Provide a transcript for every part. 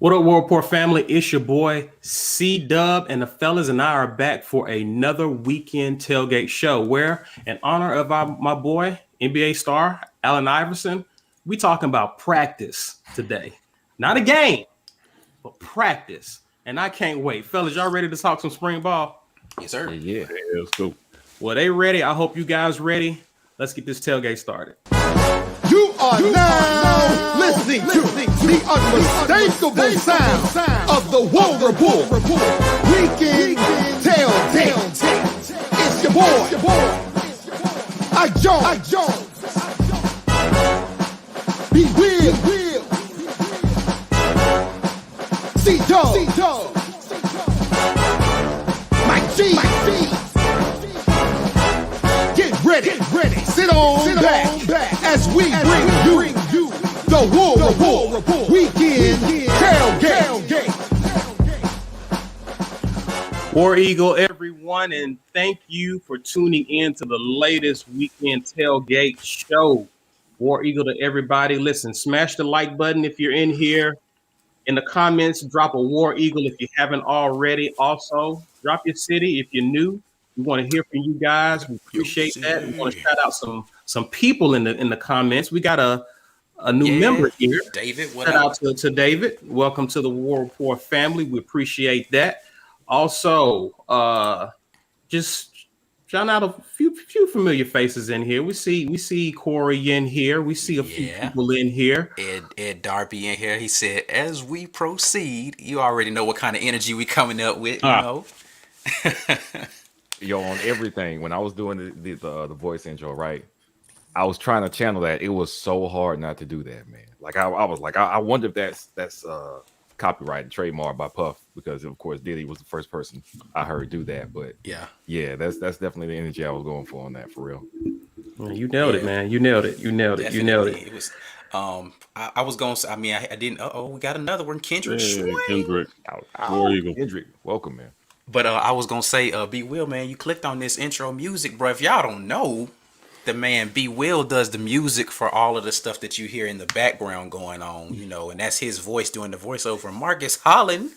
What up, World Report family? It's your boy C Dub, and the fellas and I are back for another weekend tailgate show. Where, in honor of my boy NBA star Allen Iverson, we talking about practice today, not a game, but practice. And I can't wait, fellas. Y'all ready to talk some spring ball? Yes, sir. Yeah, let's go. Well, they ready. I hope you guys ready. Let's get this tailgate started. You are now listening to the unmistakable sound of the War Report Weekend Tailgate. It's your boy, Ike Jones. Be Will. C-Dog. Mike G. Get ready. Sit on back as we bring you the War Report Weekend Tailgate. War Eagle, everyone, and thank you for tuning in to the latest Weekend Tailgate show. War Eagle to everybody. Listen, smash the like button if you're in here. In the comments, drop a War Eagle if you haven't already. Also, drop your city if you're new. We want to hear from you guys. We appreciate that. We want to shout out some people in the comments. We got a new member here. David, shout out to David. Welcome to the War Report family. We appreciate that. Also, just shout out a few familiar faces in here. We see Corey in here. We see a few people in here. Ed Darby in here. He said, "As we proceed, you already know what kind of energy we coming up with, you know." Yo, on everything. When I was doing the voice intro, right, I was trying to channel that. It was so hard not to do that, man. Like I was like, I wonder if that's copyright and trademark by Puff, because of course Diddy was the first person I heard do that. But yeah, that's definitely the energy I was going for on that, for real. You nailed it, man. You nailed it. It was. I was going to say, I mean, I didn't. We got another one, Kendrick. Kendrick, Kendrick, welcome, man. But I was gonna say, B Will, man, you clicked on this intro music, bro. If y'all don't know, the man B Will does the music for all of the stuff that you hear in the background going on, you know, and that's his voice doing the voiceover. Marcus Holland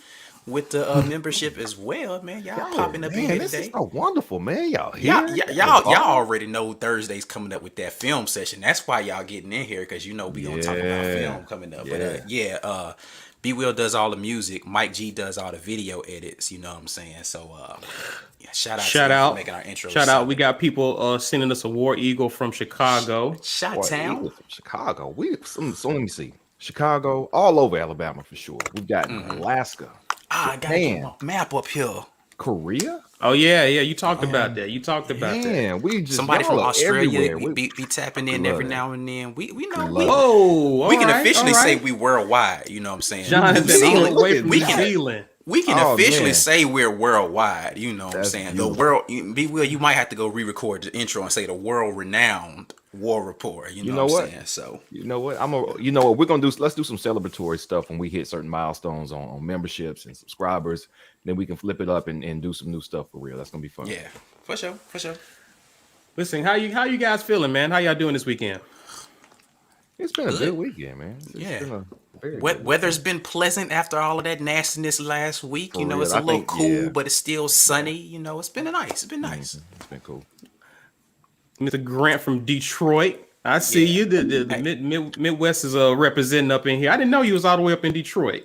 with the membership as well, man. Y'all popping up in here this today. Is so wonderful, man. Y'all y'all already know Thursday's coming up with that film session. That's why y'all getting in here, because you know we gonna talk about film coming up. But B Will does all the music. Mike G does all the video edits. You know what I'm saying? So shout out for making our intro. Shout out. We got people sending us a War Eagle from Chicago. Shot-town. From Chicago. So let me see. Chicago, all over Alabama for sure. We've got Alaska. I got a map up here. Korea? Oh yeah. You talked about that. Man, we just somebody from Australia be tapping in every now and then. We know we can officially say we worldwide. You know what I'm saying? We can officially say we're worldwide. You know what I'm saying? Beautiful. The world. B Will, you might have to go re-record the intro and say the world-renowned War Report. You know what I'm saying? So you know what we're gonna do. Let's do some celebratory stuff when we hit certain milestones on memberships and subscribers. Then we can flip it up and do some new stuff for real. That's gonna be fun. Yeah, for sure. Listen, how you guys feeling, man? How y'all doing this weekend? It's been a good weekend, man. It's been weather's been pleasant after all of that nastiness last week. For real. It's a little cool, but it's still sunny. You know, it's been nice. It's been nice. It's been cool. Mr. Grant from Detroit. I see you. The Midwest is representing up in here. I didn't know you was all the way up in Detroit.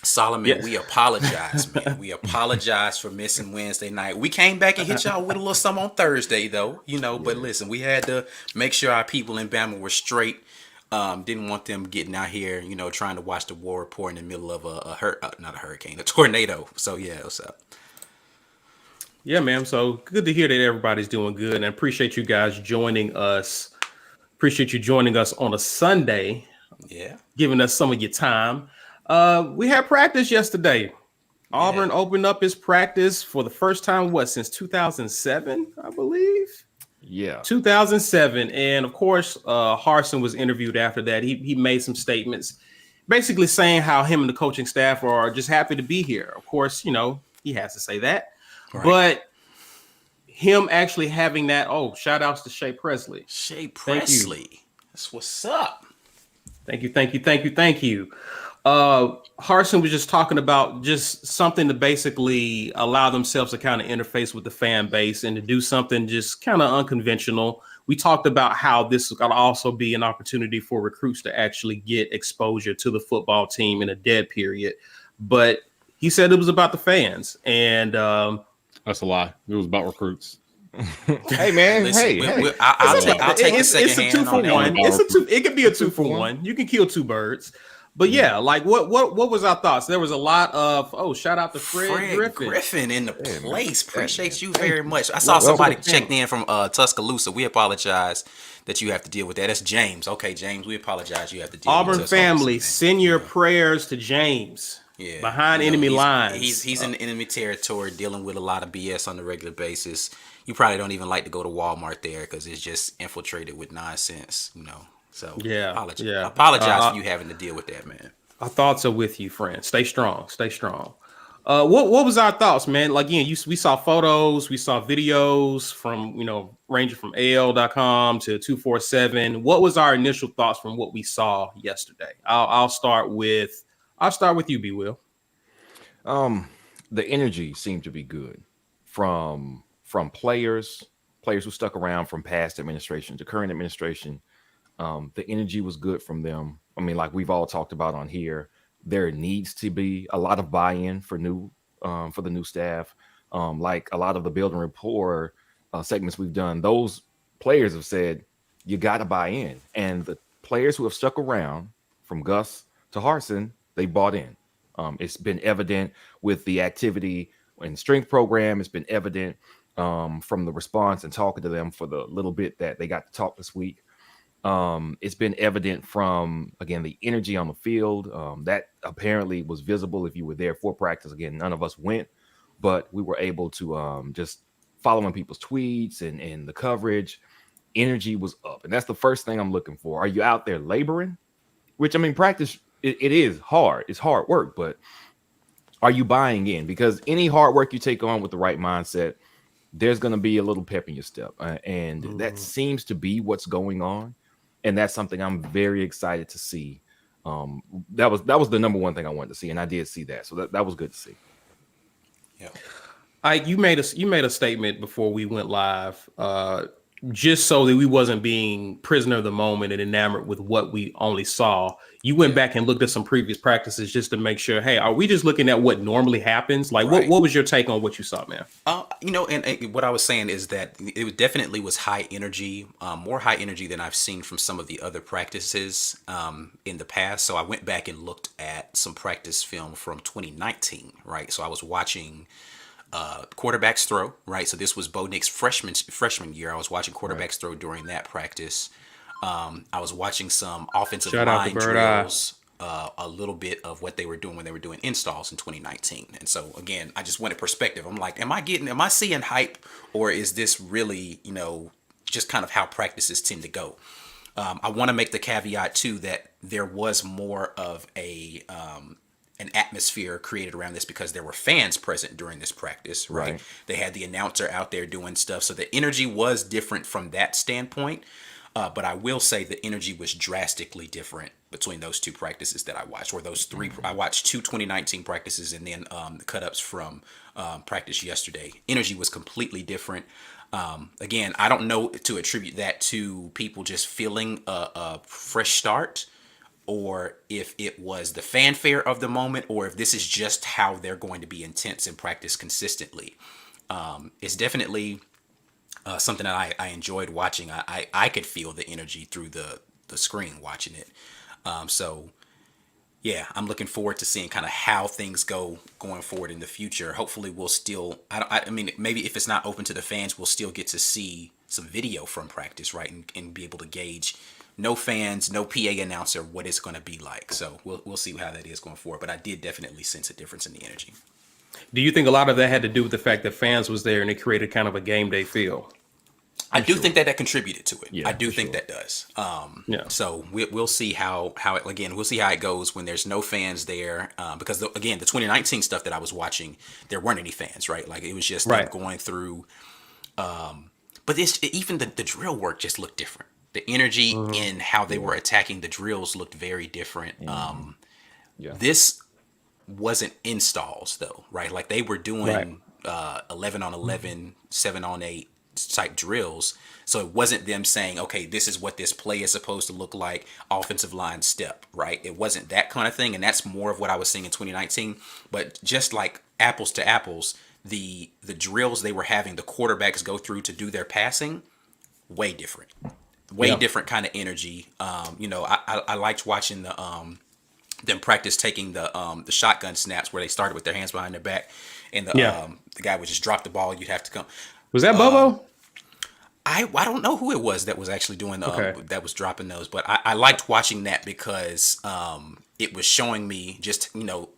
Solomon, we apologize, man. We apologize for missing Wednesday night. We came back and hit y'all with a little something on Thursday, though. You know, but listen, we had to make sure our people in Bama were straight. Didn't want them getting out here, you know, trying to watch the War Report in the middle of a tornado. So yeah, what's up? Yeah, man. So good to hear that everybody's doing good, and I appreciate you guys joining us. Appreciate you joining us on a Sunday. Yeah, giving us some of your time. We had practice yesterday. Auburn opened up its practice for the first time, since 2007, I believe. Yeah, 2007, and of course, Harsin was interviewed after that. He made some statements, basically saying how him and the coaching staff are just happy to be here. Of course, you know he has to say that, but him actually having that. Oh, shout outs to Shea Presley. Shea Presley, that's what's up. Thank you. Harson was just talking about just something to basically allow themselves to kind of interface with the fan base and to do something just kind of unconventional. We talked about how this is going to also be an opportunity for recruits to actually get exposure to the football team in a dead period. But he said it was about the fans. And That's a lie. It was about recruits. Hey man, Listen, hey. I'll take the second it's a hand 2 for on that 1. one. It could be a 2 for 1. You can kill 2 birds. But yeah, like what was our thoughts? There was a lot of shout out to Fred Griffin in the Yeah, man. place. Appreciate Yeah, you man. very Thank much. I saw Welcome somebody to the checked in from Tuscaloosa. We apologize that you have to deal with that. That's James. Okay, James, we apologize. You have to deal Auburn with Tuscaloosa, family. man. Send your prayers to James. Yeah, Behind enemy lines. He's in enemy territory, dealing with a lot of BS on a regular basis. You probably don't even like to go to Walmart there because it's just infiltrated with nonsense. So Yeah, apologize. yeah. Apologize for you having to deal with that, man. Our thoughts are with you, friend. Stay strong. Stay strong. What was our thoughts, man? Like again, we saw photos, we saw videos from ranging from AL.com to 247. What was our initial thoughts from what we saw yesterday? I'll start with you, B. Will. The energy seemed to be good from players who stuck around from past administration to current administration. The energy was good from them. I mean, like we've all talked about on here, there needs to be a lot of buy-in for the new staff. Like a lot of the building rapport segments we've done, those players have said you got to buy in, and the players who have stuck around from Gus to Harson, they bought in. It's been evident with the activity and strength program. It's been evident from the response and talking to them for the little bit that they got to talk this week. It's been evident from, again, the energy on the field that apparently was visible if you were there for practice. Again, none of us went, but we were able to just following people's tweets and the coverage. Energy was up, and that's the first thing I'm looking for. Are you out there laboring? Which, I mean, practice, it is hard. It's hard work, but are you buying in? Because any hard work you take on with the right mindset, there's going to be a little pep in your step. And that seems to be what's going on. And that's something I'm very excited to see. That was the number one thing I wanted to see. And I did see that. So that was good to see. Yeah. You made a statement before we went live, just so that we wasn't being prisoner of the moment and enamored with what we only saw. You went back and looked at some previous practices just to make sure, hey, are we just looking at what normally happens? Like, Right. what was your take on what you saw, man? And what I was saying is that it definitely was high energy, more high energy than I've seen from some of the other practices in the past. So I went back and looked at some practice film from 2019, right? So I was watching quarterback's throw, right? So this was Bo Nick's freshman year. I was watching quarterback's throw during that practice. I was watching some offensive line drills, a little bit of what they were doing when they were doing installs in 2019. And so again, I just wanted perspective. I'm like, am I seeing hype, or is this really, just kind of how practices tend to go? I want to make the caveat too that there was more of an atmosphere created around this because there were fans present during this practice, right? They had the announcer out there doing stuff. So the energy was different from that standpoint. But I will say the energy was drastically different between those two practices that I watched, or those three. I watched two 2019 practices and then the cut-ups from practice yesterday. Energy was completely different. Again, I don't know to attribute that to people just feeling a fresh start, or if it was the fanfare of the moment, or if this is just how they're going to be intense in practice consistently. It's definitely something that I enjoyed watching. I could feel the energy through the screen watching it. So yeah, I'm looking forward to seeing kind of how things go going forward in the future. Hopefully we'll still, I mean, maybe if it's not open to the fans, we'll still get to see some video from practice, right? And be able to gauge, no fans, no PA announcer, what it's going to be like. So we'll see how that is going forward. But I did definitely sense a difference in the energy. Do you think a lot of that had to do with the fact that fans was there and it created kind of a game day feel? I do think that contributed to it. Yeah, I do think sure. that does. So we'll see how we'll see how it goes when there's no fans there. Because the 2019 stuff that I was watching, there weren't any fans, right? Like it was just them going through. But even the drill work just looked different. The energy in how they were attacking the drills looked very different. Yeah. This wasn't installs though, right? Like they were Right. doing 11 on 11, 7 on 8 type drills. So it wasn't them saying, okay, this is what this play is supposed to look like, offensive line step, right? It wasn't that kind of thing. And that's more of what I was seeing in 2019. But just like apples to apples, the drills they were having the quarterbacks go through to do their passing, way different. Way Yeah. different kind of energy. I liked watching them practice taking the shotgun snaps where they started with their hands behind their back, and Yeah. the guy would just drop the ball. You'd have to come. Was that Bobo? I don't know who it was that was actually doing Okay. that was dropping those, but I liked watching that because it was showing me just not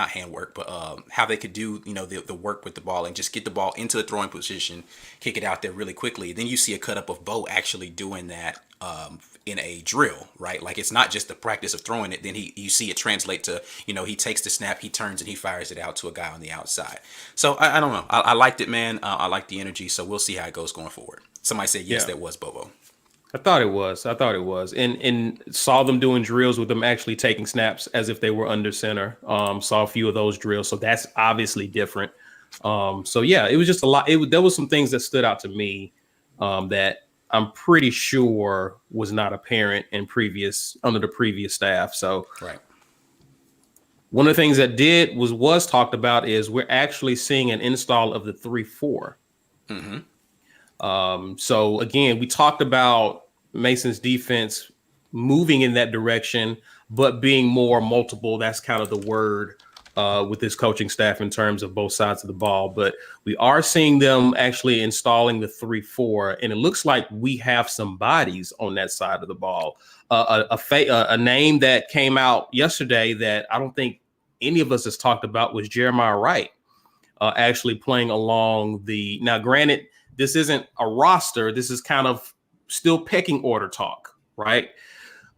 handwork, but how they could do the work with the ball and just get the ball into the throwing position, kick it out there really quickly. Then you see a cut up of Bo actually doing that in a drill, right? Like it's not just the practice of throwing it. Then you see it translate to he takes the snap, he turns and he fires it out to a guy on the outside. So I don't know. I liked it, man. I like the energy. So we'll see how it goes going forward. Somebody said yes, Yeah. that was Bobo. I thought it was. And saw them doing drills with them actually taking snaps as if they were under center. Saw a few of those drills. So that's obviously different. So yeah, it was just a lot. There was some things that stood out to me that I'm pretty sure was not apparent under the previous staff. So Right. one of the things that was talked about is we're actually seeing an install of the 3-4. So again, we talked about Mason's defense moving in that direction, but being more multiple. That's kind of the word with this coaching staff in terms of both sides of the ball. But we are seeing them actually installing the 3-4, and it looks like we have some bodies on that side of the ball. A name that came out yesterday that I don't think any of us has talked about was Jeremiah Wright, actually playing along the. Now, granted, this isn't a roster. This is kind of still pecking order talk, right?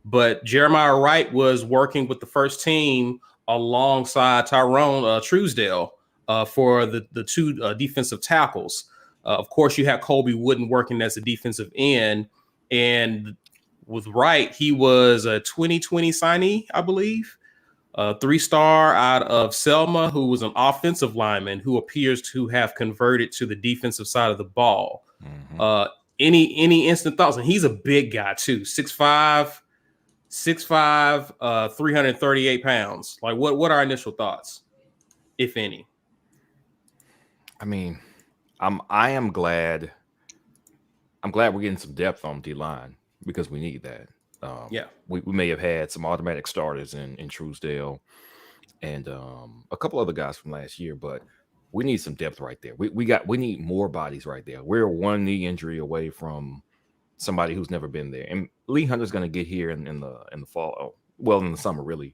But Jeremiah Wright was working with the first team alongside Tyrone Truesdale for the two defensive tackles. Of course, you have Colby Wooden working as a defensive end. And with Wright, he was a 2020 signee, I believe. 3-star out of Selma, who was an offensive lineman who appears to have converted to the defensive side of the ball. Mm-hmm. Any instant thoughts? And he's a big guy too, 6'5", 338 pounds. Like, what are our initial thoughts, if any? I mean, I'm glad we're getting some depth on D-line because we need that. Yeah, we may have had some automatic starters in Truesdale and a couple other guys from last year, but we need some depth right there. We need more bodies right there. We're one knee injury away from somebody who's never been there, and Lee Hunter's going to get here in the fall, in the summer really,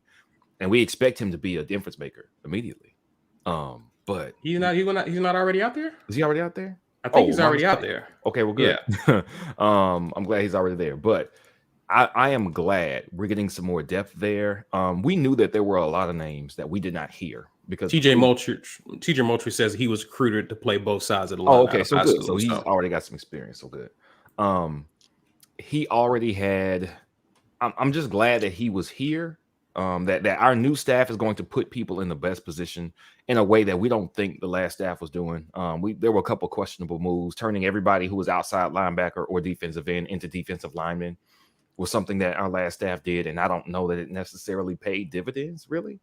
and we expect him to be a difference maker immediately. But he's not already out there. Is he already out there? I think he's already out there. Okay, well, good. Yeah. I'm glad he's already there, but I am glad we're getting some more depth there. We knew that there were a lot of names that we did not hear because TJ Moultrie says he was recruited to play both sides of the line. Oh, okay, so good. So he's already got some experience. So good. He already had. I'm just glad that he was here. That our new staff is going to put people in the best position in a way that we don't think the last staff was doing. There were a couple questionable moves, turning everybody who was outside linebacker or defensive end into defensive linemen was something that our last staff did, and I don't know that it necessarily paid dividends, really.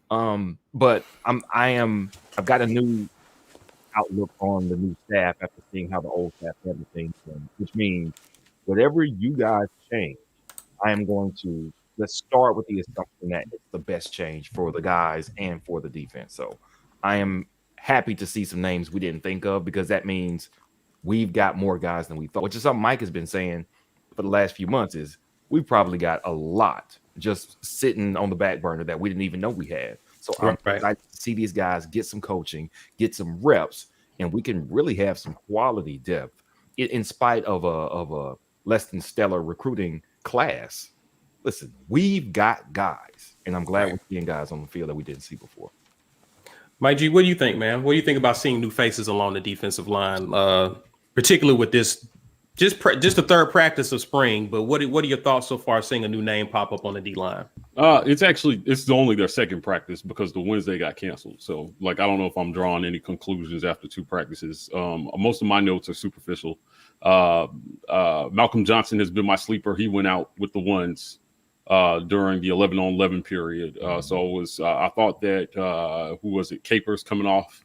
But I've got a new outlook on the new staff after seeing how the old staff handled things, which means whatever you guys change, I am going to let's start with the assumption that it's the best change for the guys and for the defense. So I am happy to see some names we didn't think of because that means we've got more guys than we thought, which is something Mike has been saying for the last few months is we've probably got a lot just sitting on the back burner that we didn't even know we had. So I'm excited to see these guys get some coaching, get some reps, and we can really have some quality depth in spite of a less than stellar recruiting class. Listen, we've got guys, and I'm glad we're seeing guys on the field that we didn't see before. Mike G, what do you think, man? What do you think about seeing new faces along the defensive line, particularly with this just the third practice of spring? But what are your thoughts so far seeing a new name pop up on the D line? It's only their second practice because the Wednesday got canceled. So like I don't know if I'm drawing any conclusions after two practices. Most of my notes are superficial. Malcolm Johnson has been my sleeper. He went out with the ones during the 11-on-11 period. So it was I thought that who was it? Capers coming off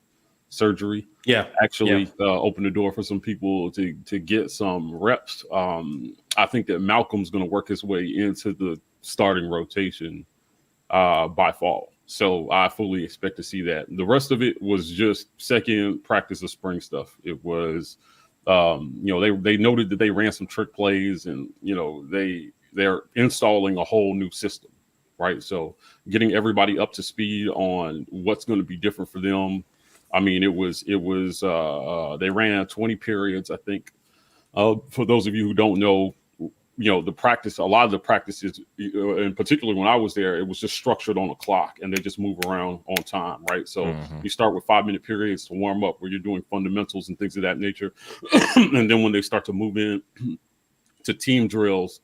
surgery. Yeah, Actually opened the door for some people to get some reps. I think that Malcolm's going to work his way into the starting rotation by fall. So I fully expect to see that. The rest of it was just second practice of spring stuff. It was, they noted that they ran some trick plays, and they're installing a whole new system, right? So getting everybody up to speed on what's going to be different for them. I mean, it was they ran 20 periods, I think. For those of you who don't know, the practice, a lot of the practices, in particular when I was there, it was just structured on a clock and they just move around on time, right? So you start with 5-minute periods to warm up where you're doing fundamentals and things of that nature. And then when they start to move in to team drills,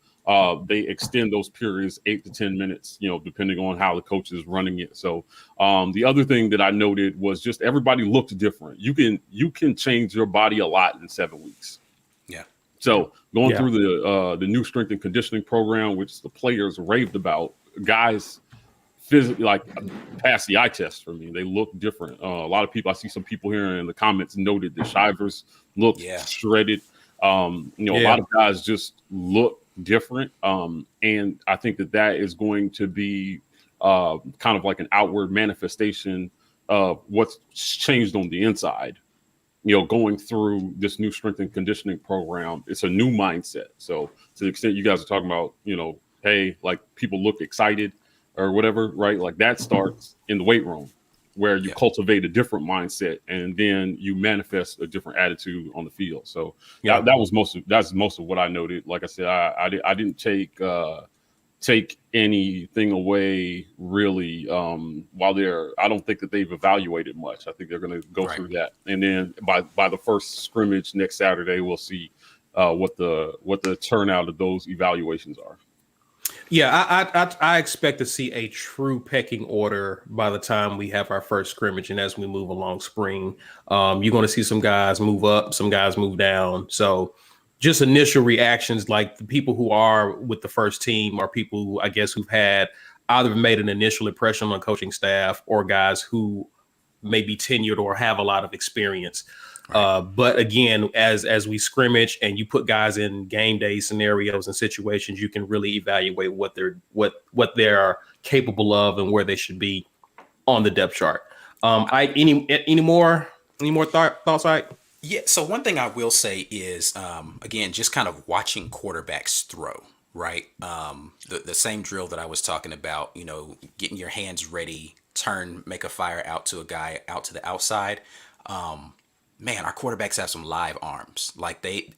they extend those periods 8 to 10 minutes, depending on how the coach is running it. So the other thing that I noted was just everybody looked different. You can change your body a lot in 7 weeks. Yeah. So going through the new strength and conditioning program, which the players raved about, guys physically passed the eye test for me. They look different. A lot of people, I see some people here in the comments noted that Shivers looked shredded. A lot of guys just look different. And I think that is going to be kind of like an outward manifestation of what's changed on the inside. Going through this new strength and conditioning program, it's a new mindset. So to the extent you guys are talking about, hey, like people look excited or whatever, right? Like that starts in the weight room where you cultivate a different mindset and then you manifest a different attitude on the field. So that's most of what I noted. Like I said, I didn't take anything away really I don't think that they've evaluated much. I think they're going to go through that, and then by the first scrimmage next Saturday, we'll see what the turnout of those evaluations are. I expect to see a true pecking order by the time we have our first scrimmage, and as we move along spring, you're going to see some guys move up, some guys move down. So just initial reactions, like the people who are with the first team are people who I guess who've had either made an initial impression on the coaching staff or guys who may be tenured or have a lot of experience. But again, as we scrimmage and you put guys in game day scenarios and situations, you can really evaluate what they're capable of and where they should be on the depth chart. Any more thoughts, Ike? Yeah, so one thing I will say is, again, just kind of watching quarterbacks throw, right? The same drill that I was talking about, getting your hands ready, turn, make a fire out to a guy out to the outside. Man, our quarterbacks have some live arms. Like they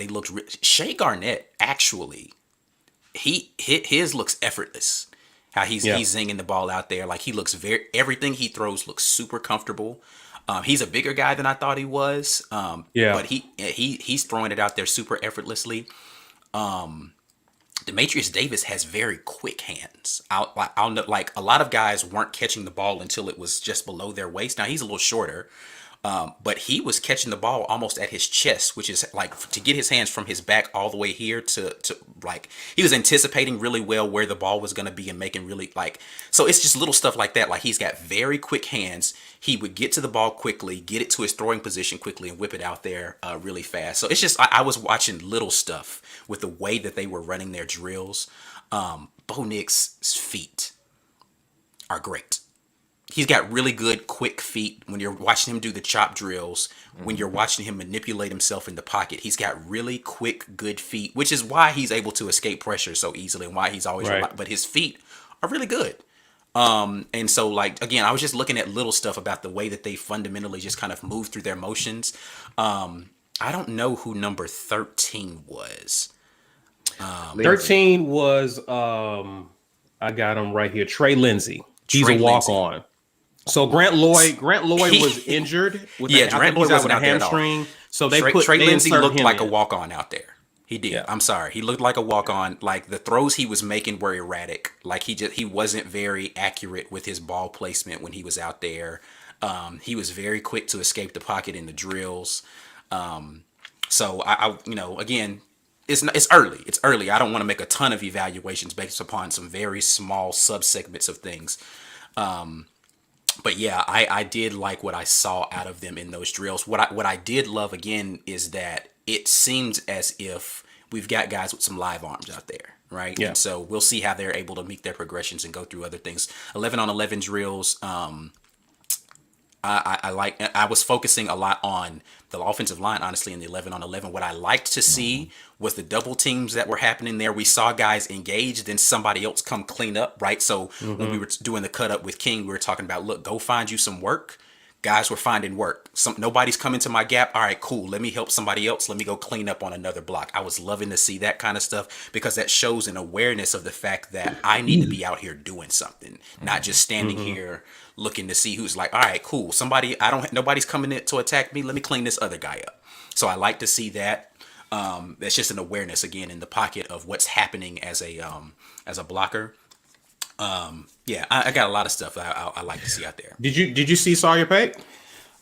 looked. Shea Garnett actually, his looks effortless. How he's zinging the ball out there, like he looks everything he throws looks super comfortable. He's a bigger guy than I thought he was. But he's throwing it out there super effortlessly. Demetrius Davis has very quick hands. I'll know, like a lot of guys weren't catching the ball until it was just below their waist. Now he's a little shorter, but he was catching the ball almost at his chest, which is like to get his hands from his back all the way here to like he was anticipating really well where the ball was going to be and making really so it's just little stuff like that. Like he's got very quick hands. He would get to the ball quickly, get it to his throwing position quickly, and whip it out there really fast. So it's just I was watching little stuff with the way that they were running their drills. Bo Nix's feet are great. He's got really good, quick feet. When you're watching him do the chop drills, when you're watching him manipulate himself in the pocket, he's got really quick, good feet, which is why he's able to escape pressure so easily and why he's always but his feet are really good. And so, like, again, I was just looking at little stuff about the way that they fundamentally just kind of move through their motions. I don't know who number 13 was. 13 was, I got him right here, Trey Lindsey. He's a walk-on. So Grant Lloyd was injured. Grant Lloyd was out with a hamstring. So they Trey Lindsey looked like a walk-on out there. He did. Yeah. I'm sorry. He looked like a walk-on. Like the throws he was making were erratic. Like he wasn't very accurate with his ball placement when he was out there. He was very quick to escape the pocket in the drills. So I again, it's early. It's early. I don't want to make a ton of evaluations based upon some very small subsegments of things. But yeah, I did like what I saw out of them in those drills. What I did love again is that it seems as if we've got guys with some live arms out there, right? Yeah. And so we'll see how they're able to meet their progressions and go through other things. 11-on-11 drills. I was focusing a lot on the offensive line, honestly, in the 11-on-11. What I liked to see was the double teams that were happening there. We saw guys engage, then somebody else come clean up, right? So when we were doing the cut up with King, we were talking about, look, go find you some work. Guys were finding work. Nobody's coming to my gap. All right, cool. Let me help somebody else. Let me go clean up on another block. I was loving to see that kind of stuff because that shows an awareness of the fact that I need to be out here doing something, not just standing here looking to see who's like, all right, cool. Nobody's coming in to attack me. Let me clean this other guy up. So I like to see that. That's just an awareness again in the pocket of what's happening as a blocker. Yeah, I got a lot of stuff I like to see out there. Did you see Sawyer Pate?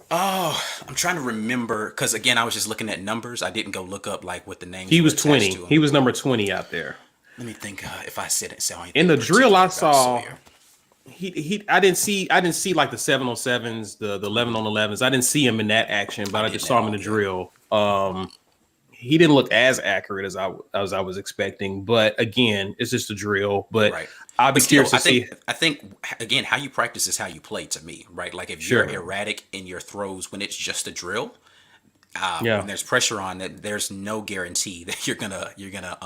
Oh, I'm trying to remember because again, I was just looking at numbers. I didn't go look up like what the names. He was were attached 20. to him. He was number 20 out there. Let me think if I said anything In the drill I about saw, Sawyer. I didn't see like the 7-on-7s, the 11-on-11s. I didn't see him in that action, but I just saw him in the drill. He didn't look as accurate as I was expecting, but again, it's just a drill. But Right. I'll be But still, curious to see. I think again, how you practice is how you play to me, right? Like if Sure. you're erratic in your throws when it's just a drill, Yeah. when there's pressure on that, there's no guarantee that you're gonna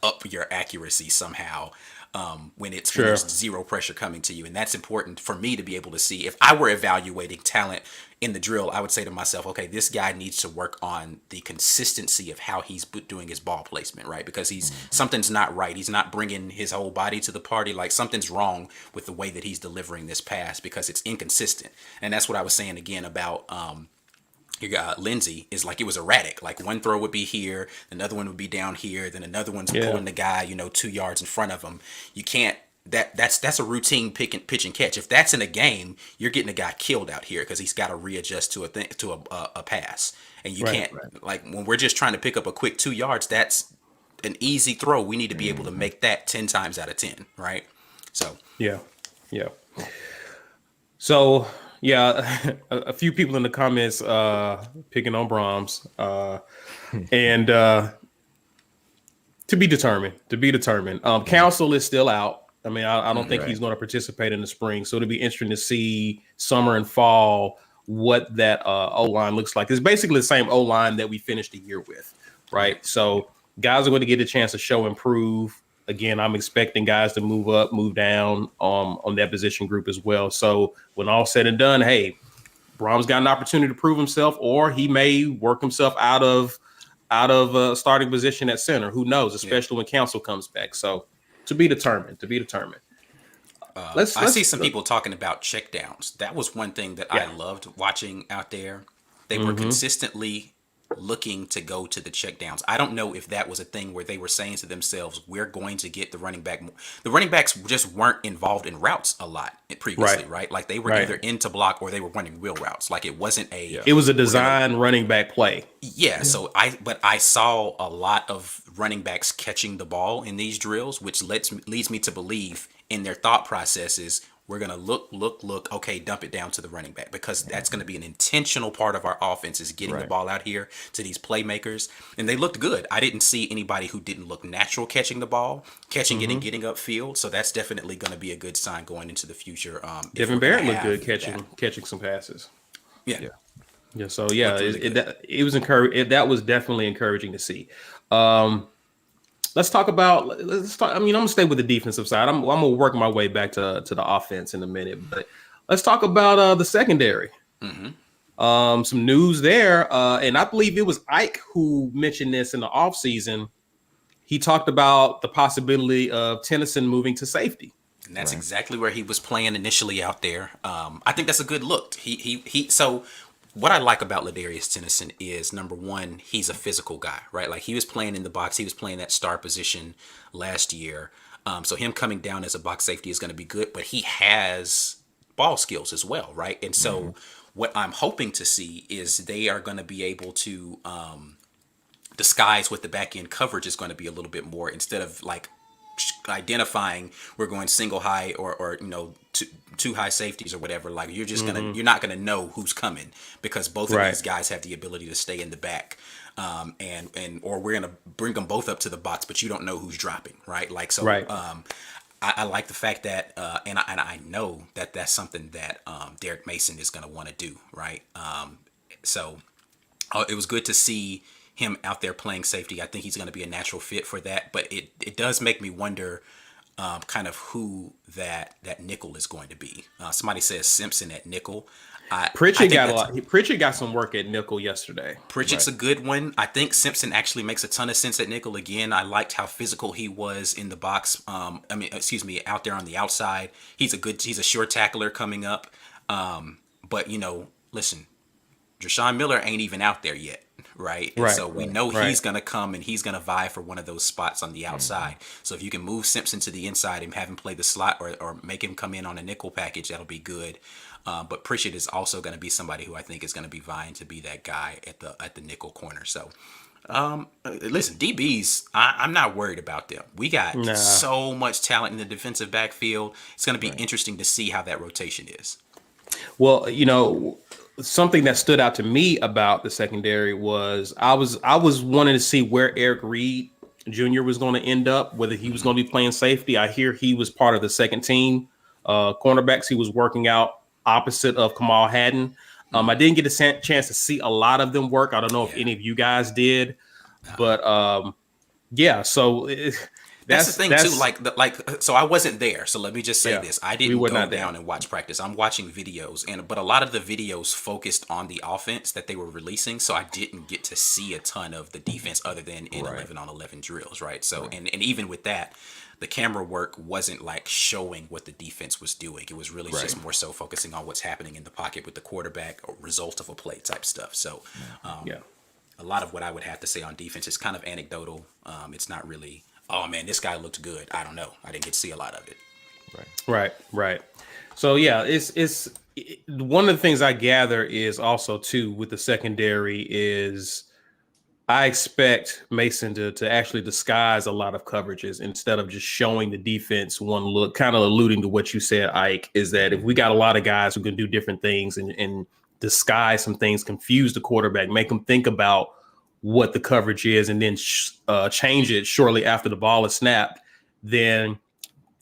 up your accuracy somehow. When there's zero pressure coming to you, and that's important for me to be able to see. If I were evaluating talent in the drill, I would say to myself, okay, this guy needs to work on the consistency of how he's doing his ball placement, right? Because something's not right. He's not bringing his whole body to the party. Like something's wrong with the way that he's delivering this pass because it's inconsistent. And that's what I was saying again about you got Lindsey is like it was erratic. Like one throw would be here, another one would be down here, then another one's pulling the guy, 2 yards in front of him. You can't. That's a routine pitch and catch. If that's in a game, you're getting a guy killed out here because he's got to readjust to a pass, and you can't. Like when we're just trying to pick up a quick 2 yards, that's an easy throw. We need to be able to make that 10 times out of 10, right? So Yeah. So yeah, a few people in the comments picking on Brahms, and to be determined. Council is still out. I mean, I don't think he's going to participate in the spring, so it'll be interesting to see summer and fall what that O-line looks like. It's basically the same O-line that we finished the year with, right? So guys are going to get a chance to show improve. Again, I'm expecting guys to move up, move down on that position group as well. So when all said and done, hey, Brahms got an opportunity to prove himself, or he may work himself out of a starting position at center. Who knows? Especially when Council comes back. So to be determined. I see some people talking about checkdowns. That was one thing that I loved watching out there. They were consistently looking to go to the checkdowns. I don't know if that was a thing where they were saying to themselves, we're going to get the running back more. The running backs just weren't involved in routes a lot previously, right? Like they were either into block or they were running wheel routes. Like it wasn't it was a design running back play. So I saw a lot of running backs catching the ball in these drills, which leads me to believe in their thought processes, we're going to look, okay, dump it down to the running back because that's going to be an intentional part of our offense is getting the ball out here to these playmakers. And they looked good. I didn't see anybody who didn't look natural catching the ball, catching it and getting upfield. So that's definitely going to be a good sign going into the future. Devin Barrett looked good catching some passes. Yeah. So it was encouraging. That was definitely encouraging to see. Let's talk. I mean, I'm gonna stay with the defensive side. I'm gonna work my way back to the offense in a minute, but let's talk about the secondary. Some news there, and I believe it was Ike who mentioned this in the offseason. He talked about the possibility of Tennyson moving to safety. And that's exactly where he was playing initially out there. I think that's a good look. So what I like about Ladarius Tennyson is, number one, he's a physical guy, right? Like, he was playing in the box, he was playing that star position last year. So him coming down as a box safety is going to be good, but he has ball skills as well, right? And so what I'm hoping to see is they are going to be able to disguise what the back end coverage is going to be a little bit more, instead of like identifying we're going single high or two high safeties or whatever. Like, you're just you're not gonna know who's coming, because both of these guys have the ability to stay in the back, and or we're gonna bring them both up to the box, but you don't know who's dropping, right? Like, so I like the fact that and I know that that's something that Derek Mason is gonna want to do, right? So it was good to see him out there playing safety. I think he's going to be a natural fit for that. But it does make me wonder kind of who that nickel is going to be. Somebody says Simpson at nickel. Pritchett got a lot. Pritchett got some work at nickel yesterday. Pritchett's a good one. I think Simpson actually makes a ton of sense at nickel. Again, I liked how physical he was in the box. Out there on the outside. He's a sure tackler coming up. But listen, Drashawn Miller ain't even out there yet. Right. And so we know he's going to come and he's going to vie for one of those spots on the outside. So if you can move Simpson to the inside and have him play the slot, or make him come in on a nickel package, that'll be good. But Pritchett is also going to be somebody who I think is going to be vying to be that guy at the nickel corner. So listen, DBs, I'm not worried about them. We got so much talent in the defensive backfield. It's going to be interesting to see how that rotation is. Well, something that stood out to me about the secondary was I was wanting to see where Eric Reed Jr. was going to end up, whether he was going to be playing safety. I hear he was part of the second team cornerbacks. He was working out opposite of Kamal Haddon. I didn't get a chance to see a lot of them work. I don't know if any of you guys did, but so That's the thing too. So I wasn't there. So let me just say this: I didn't go down and watch practice. I'm watching videos, but a lot of the videos focused on the offense that they were releasing. So I didn't get to see a ton of the defense other than in 11-on-11 drills, right? So and even with that, the camera work wasn't like showing what the defense was doing. It was really just more so focusing on what's happening in the pocket with the quarterback, or result of a play type stuff. So a lot of what I would have to say on defense is kind of anecdotal. It's not really, oh man, this guy looked good. I don't know. I didn't get to see a lot of it. Right. So it's one of the things I gather is also too with the secondary is I expect Mason to actually disguise a lot of coverages instead of just showing the defense one look, kind of alluding to what you said, Ike, is that if we got a lot of guys who can do different things and disguise some things, confuse the quarterback, make them think about what the coverage is, and then change it shortly after the ball is snapped, then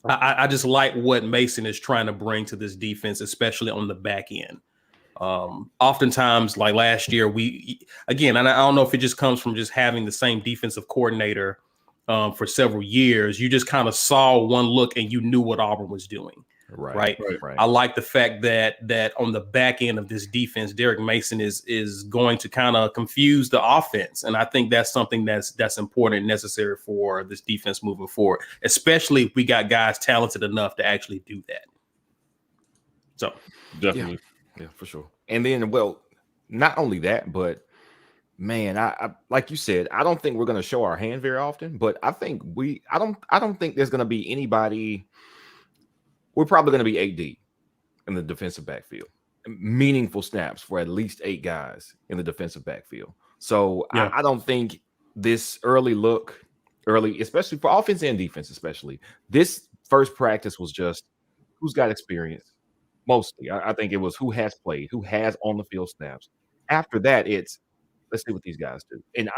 I just like what Mason is trying to bring to this defense, especially on the back end. Oftentimes, like last year, and I don't know if it just comes from just having the same defensive coordinator for several years. You just kind of saw one look and you knew what Auburn was doing. Right. I like the fact that on the back end of this defense, Derek Mason is going to kind of confuse the offense, and I think that's something that's important and necessary for this defense moving forward, especially if we got guys talented enough to actually do that. So definitely. Yeah, for sure. And then, well, not only that, but man, I like you said, I don't think we're going to show our hand very often, but I think I don't think there's going to be anybody. We're probably going to be 8 deep in the defensive backfield, meaningful snaps for at least 8 guys in the defensive backfield. So I don't think this early, especially for offense and defense, especially this first practice was just who's got experience. Mostly, I think it was who has played, who has on the field snaps. After that, it's let's see what these guys do. And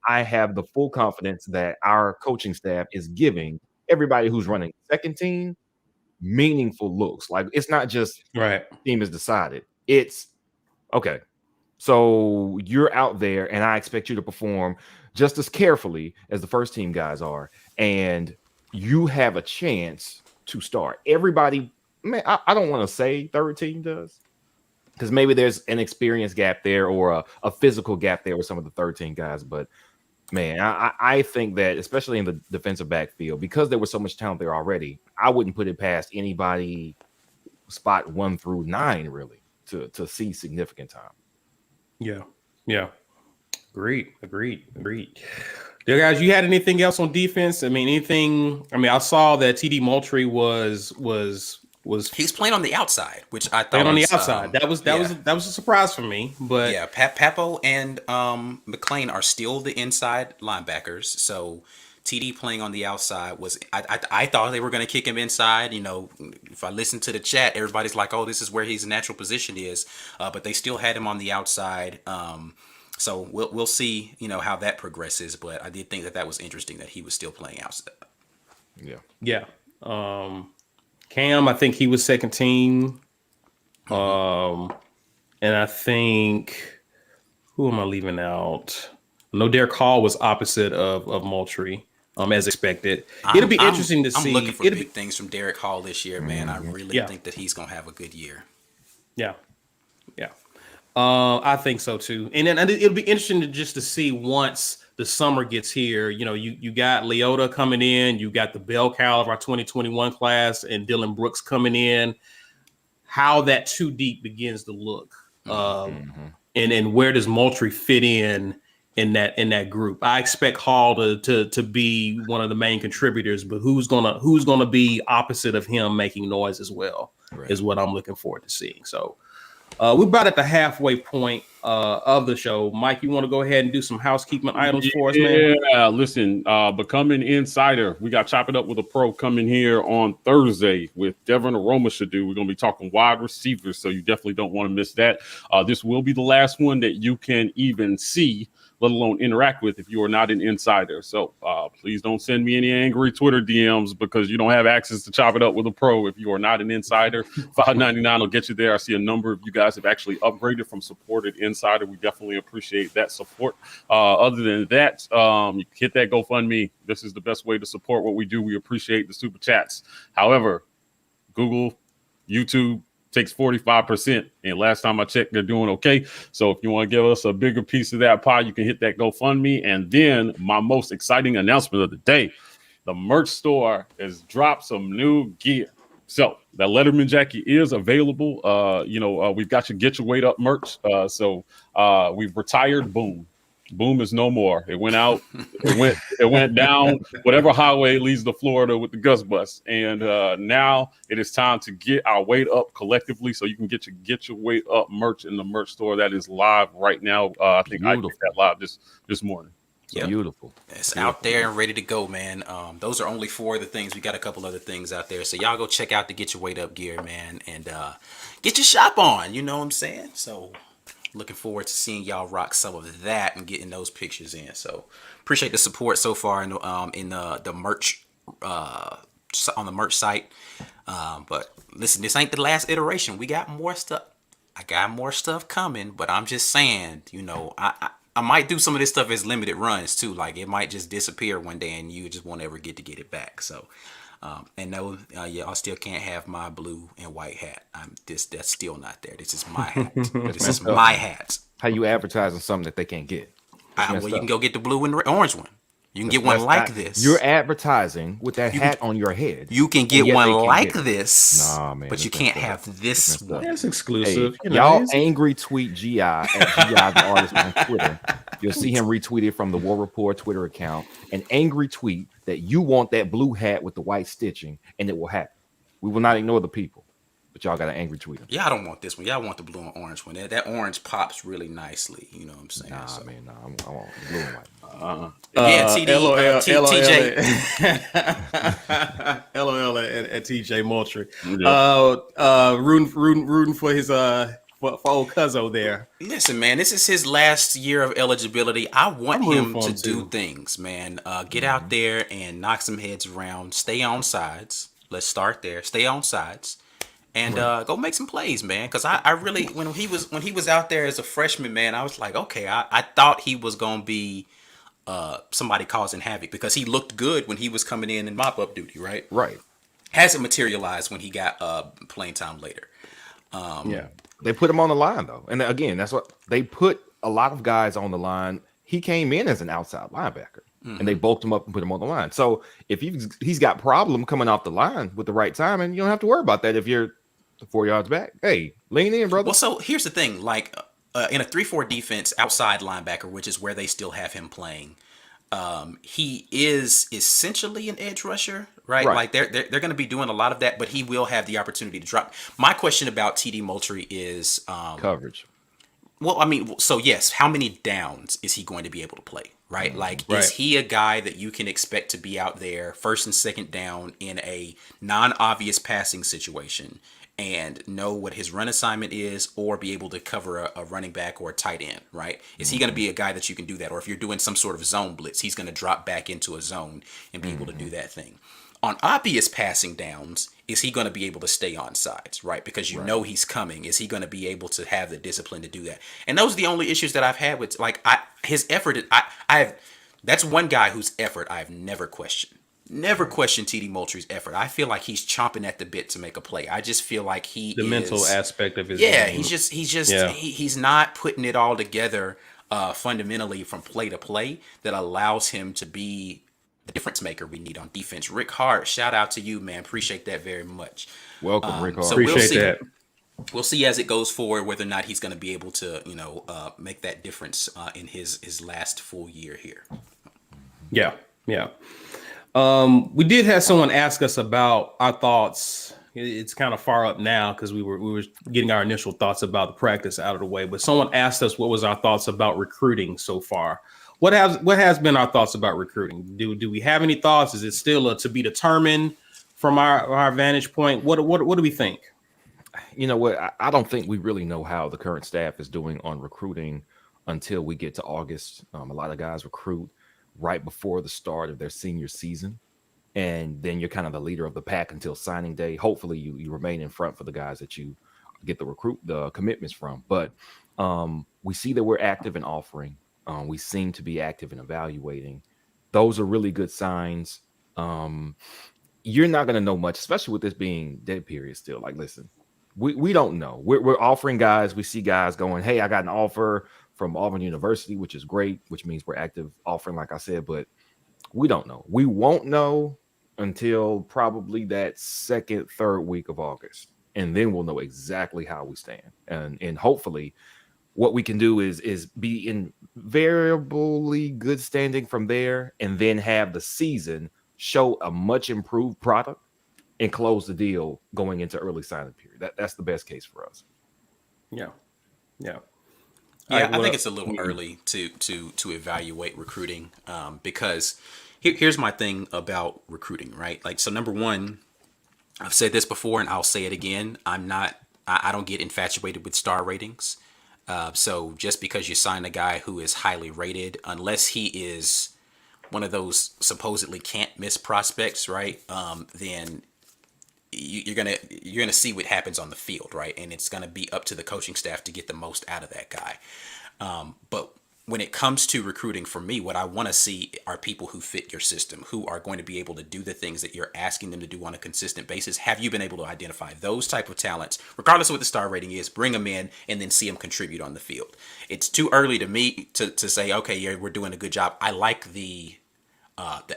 I have the full confidence that our coaching staff is giving everybody who's running second team meaningful looks. Like, it's not just team is decided. It's okay. So you're out there, and I expect you to perform just as carefully as the first team guys are, and you have a chance to start. Everybody. Man, I don't want to say third team does, because maybe there's an experience gap there or a physical gap there with some of the third team guys. But man, I think that especially in the defensive backfield, because there was so much talent there already, I wouldn't put it past anybody spot 1 through 9 really to see significant time. Yeah. Yeah. Agreed. Yeah, guys, you had anything else on defense? I mean, anything? I mean, I saw that TD Moultrie was He's playing on the outside, which I playing thought on the was outside. That was a surprise for me. But yeah. Papo and McLean are still the inside linebackers. So TD playing on the outside was I thought they were going to kick him inside. You know, if I listen to the chat, everybody's like, "Oh, this is where his natural position is," but they still had him on the outside. So we'll see, you know, how that progresses. But I did think that was interesting that he was still playing outside. Yeah. yeah, Cam, I think he was second team. And I think who am I leaving out? No, Derek Hall was opposite of Moultrie, as expected. It'll be interesting to see. I'm looking for big things from Derek Hall this year, man. I really Yeah. think that he's gonna have a good year. Yeah, yeah. I think so too. And then it'll be interesting to see once the summer gets here. You know, you got Leota coming in, you got the bell cow of our 2021 class, and Dylan Brooks coming in. How that two deep begins to look, and where does Moultrie fit in that group? I expect Hall to be one of the main contributors, but who's gonna be opposite of him making noise as well is what I'm looking forward to seeing. So. We're about at the halfway point of the show. Mike, you want to go ahead and do some housekeeping items for us, man? Yeah, listen, becoming insider. We got Chop It Up with a Pro coming here on Thursday with Devin Aroma Shadu. We're going to be talking wide receivers, so you definitely don't want to miss that. This will be the last one that you can even see, let alone interact with if you are not an insider. So please don't send me any angry Twitter DMs because you don't have access to Chop It Up with a Pro if you are not an insider. $5.99 will get you there. I see a number of you guys have actually upgraded from supported insider. We definitely appreciate that support. Other than that, you hit that GoFundMe. This is the best way to support what we do. We appreciate the super chats. However, Google, YouTube, takes 45%. And last time I checked, they're doing okay. So if you want to give us a bigger piece of that pie, you can hit that GoFundMe. And then my most exciting announcement of the day, the merch store has dropped some new gear. So that Letterman jacket is available. We've got your Get Your Weight Up merch. So we've retired Boom. Boom is no more. It went out. It went down whatever highway leads to Florida with the Gus bus. And now it is time to get our weight up collectively. So you can get your weight up merch in the merch store that is live right now. I think I did that live this morning. Yep. Beautiful. It's out there and ready to go, man. Those are only 4 of the things. We got a couple other things out there. So y'all go check out the Get Your Weight Up gear, man, and get your shop on. You know what I'm saying? So looking forward to seeing y'all rock some of that and getting those pictures in. So appreciate the support so far in the merch on the merch site. But listen, this ain't the last iteration. We got more stuff. I got more stuff coming, but I'm just saying, you know, I might do some of this stuff as limited runs too. Like it might just disappear one day and you just won't ever get it back. So, and no, y'all still can't have my blue and white hat. That's still not there. This is my hat. This is my hat. How you advertising something that they can't get? Well, you can go get the blue and orange one. You can get one like this. You're advertising with that hat on your head. You can get one like this, but you can't have this one. That's exclusive. Hey, y'all angry tweet GI at GI the artist on Twitter. You'll see him retweeted from the War Report Twitter account. An angry tweet that you want that blue hat with the white stitching, and it will happen. We will not ignore the people. But y'all got an angry tweet. Yeah, I don't want this one. Y'all want the blue and orange one. That orange pops really nicely. You know what I'm saying? I want the blue and white. LOL at TJ Moultrie. Rooting for his for old Cuzzo there. Listen, man, this is his last year of eligibility. I want him to do things, man. Get out there and knock some heads around. Stay on sides. Let's start there. Stay on sides. And go make some plays, man. Because I really, when he was out there as a freshman, man, I was like, okay, I thought he was gonna be somebody causing havoc because he looked good when he was coming in mop up duty, right? Right. Hasn't materialized when he got playing time later. Yeah, they put him on the line though, and again, that's what they put a lot of guys on the line. He came in as an outside linebacker. And they bulked him up and put him on the line. So if he's got problem coming off the line with the right timing, you don't have to worry about that if you're 4 yards back. Hey, lean in, brother. Well, so here's the thing. Like, in a 3-4 defense, outside linebacker, which is where they still have him playing. He is essentially an edge rusher, right? Right. Like they're going to be doing a lot of that, but he will have the opportunity to drop. My question about TD Moultrie is, Coverage. well, I mean, so yes, how many downs is he going to be able to play, right? Like, Right. is he a guy that you can expect to be out there first and second down in a non-obvious passing situation and know what his run assignment is, or be able to cover a running back or a tight end, right? Is he going to be a guy that you can do that? Or if you're doing some sort of zone blitz, he's going to drop back into a zone and be able to do that thing. On obvious passing downs, is he going to be able to stay on sides, right? Because you know he's coming. Is he going to be able to have the discipline to do that? And those are the only issues that I've had with, like, his effort. That's one guy whose effort I've never questioned. Never questioned TD Moultrie's effort. I feel like he's chomping at the bit to make a play. I just feel like the mental aspect of his yeah, game. he's not putting it all together fundamentally from play to play that allows him to be the difference maker we need on defense. Rick Hart, shout out to you, man. Appreciate that very much. Welcome, Rick Hart. So Appreciate that. We'll see as it goes forward whether or not he's going to be able to, make that difference in his last full year here. Yeah. We did have someone ask us about our thoughts. It's kind of far up now because we were getting our initial thoughts about the practice out of the way. But someone asked us what was our thoughts about recruiting so far. What has been our thoughts about recruiting? Do we have any thoughts? Is it still to be determined from our vantage point? What do we think? You know what? I don't think we really know how the current staff is doing on recruiting until we get to August. A lot of guys recruit right before the start of their senior season, and then you're kind of the leader of the pack until signing day. Hopefully, you remain in front for the guys that you get the commitments from. But we see that we're active in offering. We seem to be active in evaluating. Those are really good signs. You're not going to know much, especially with this being dead period still. Like, listen, we don't know. We're offering guys. We see guys going, hey, I got an offer from Auburn University, which is great, which means we're active offering, like I said, but we don't know. We won't know until probably that second, third week of August. And then we'll know exactly how we stand. And hopefully what we can do is be in variably good standing from there, and then have the season show a much improved product and close the deal going into early signing period. That's the best case for us. Yeah. Yeah, I think it's a little early to evaluate recruiting because here's my thing about recruiting, right? Like, so number one, I've said this before and I'll say it again. I don't get infatuated with star ratings. So just because you sign a guy who is highly rated, unless he is one of those supposedly can't miss prospects, right? Then you're gonna see what happens on the field, right? And it's gonna be up to the coaching staff to get the most out of that guy. But when it comes to recruiting, for me, what I want to see are people who fit your system, who are going to be able to do the things that you're asking them to do on a consistent basis. Have you been able to identify those type of talents, regardless of what the star rating is, bring them in and then see them contribute on the field? It's too early to me to say, okay, yeah, we're doing a good job. I like the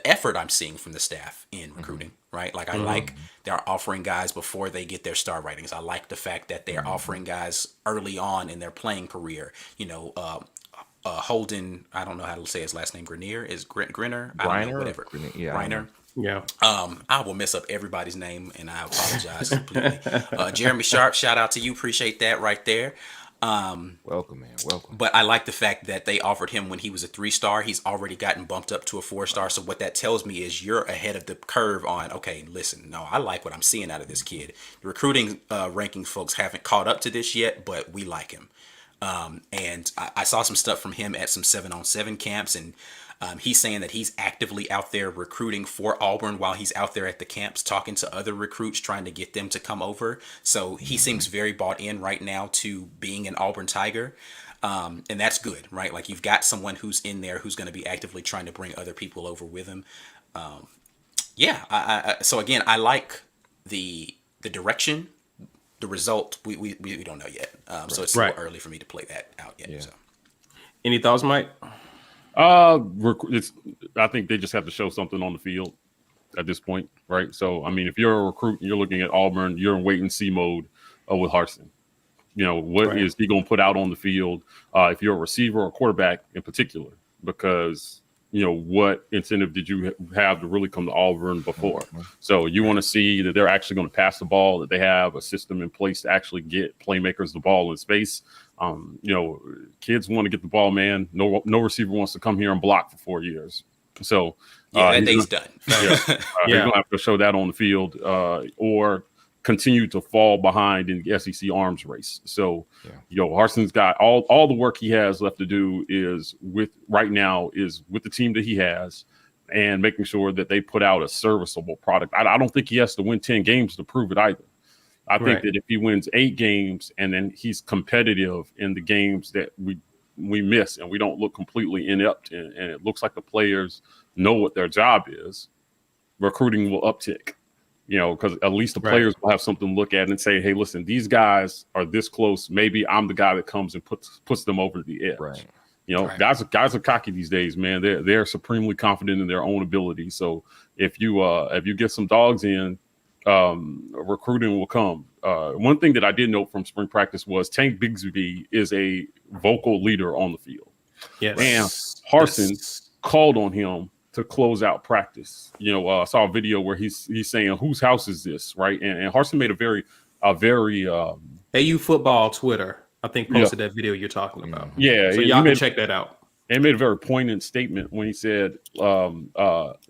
effort I'm seeing from the staff in recruiting, right? Like, I like they're offering guys before they get their star ratings. I like the fact that they're offering guys early on in their playing career. Holden, I don't know how to say his last name. Grenier is Grinner. I don't know, whatever. Reiner. Yeah. I will mess up everybody's name, and I apologize completely. Jeremy Sharp, shout out to you. Appreciate that right there. Welcome, man. Welcome. But I like the fact that they offered him when he was a 3-star. He's already gotten bumped up to a 4-star. So what that tells me is you're ahead of the curve on, okay, listen, no, I like what I'm seeing out of this kid. The recruiting ranking folks haven't caught up to this yet, but we like him. And I saw some stuff from him at some 7-on-7 camps, and he's saying that he's actively out there recruiting for Auburn while he's out there at the camps, talking to other recruits, trying to get them to come over. So he seems very bought in right now to being an Auburn Tiger. And that's good, right? Like, you've got someone who's in there who's going to be actively trying to bring other people over with him. So again, I like the direction. The result, we don't know yet. So it's still early for me to play that out yet. Yeah. So. Any thoughts, Mike? I think they just have to show something on the field at this point, right? So, I mean, if you're a recruit and you're looking at Auburn, you're in wait and see mode with Harsin. You know, what is he going to put out on the field if you're a receiver or quarterback in particular? Because, you know, what incentive did you have to really come to Auburn before? So you want to see that they're actually going to pass the ball, that they have a system in place to actually get playmakers the ball in space. You know, kids want to get the ball, man. No receiver wants to come here and block for 4 years. So that day's done. He's going to have to show that on the field or continue to fall behind in the SEC arms race. So, you know, Harsin's got all the work he has left to do is with the team that he has and making sure that they put out a serviceable product. I don't think he has to win 10 games to prove it either. I think that if he wins 8 games and then he's competitive in the games that we miss and we don't look completely inept and it looks like the players know what their job is, recruiting will uptick. You know, because at least the players will have something to look at and say, hey, listen, these guys are this close. Maybe I'm the guy that comes and puts them over the edge. Right. You know, guys are cocky these days, man. They're supremely confident in their own ability. So if you get some dogs in, recruiting will come. One thing that I did note from spring practice was Tank Bigsby is a vocal leader on the field. Yes. And Harsin called on him to close out practice. You know, I saw a video where he's saying, whose house is this? Right. And Harsin made a very AU football Twitter, I think, posted that video you're talking about. Yeah. So y'all can check that out. And made a very poignant statement when he said,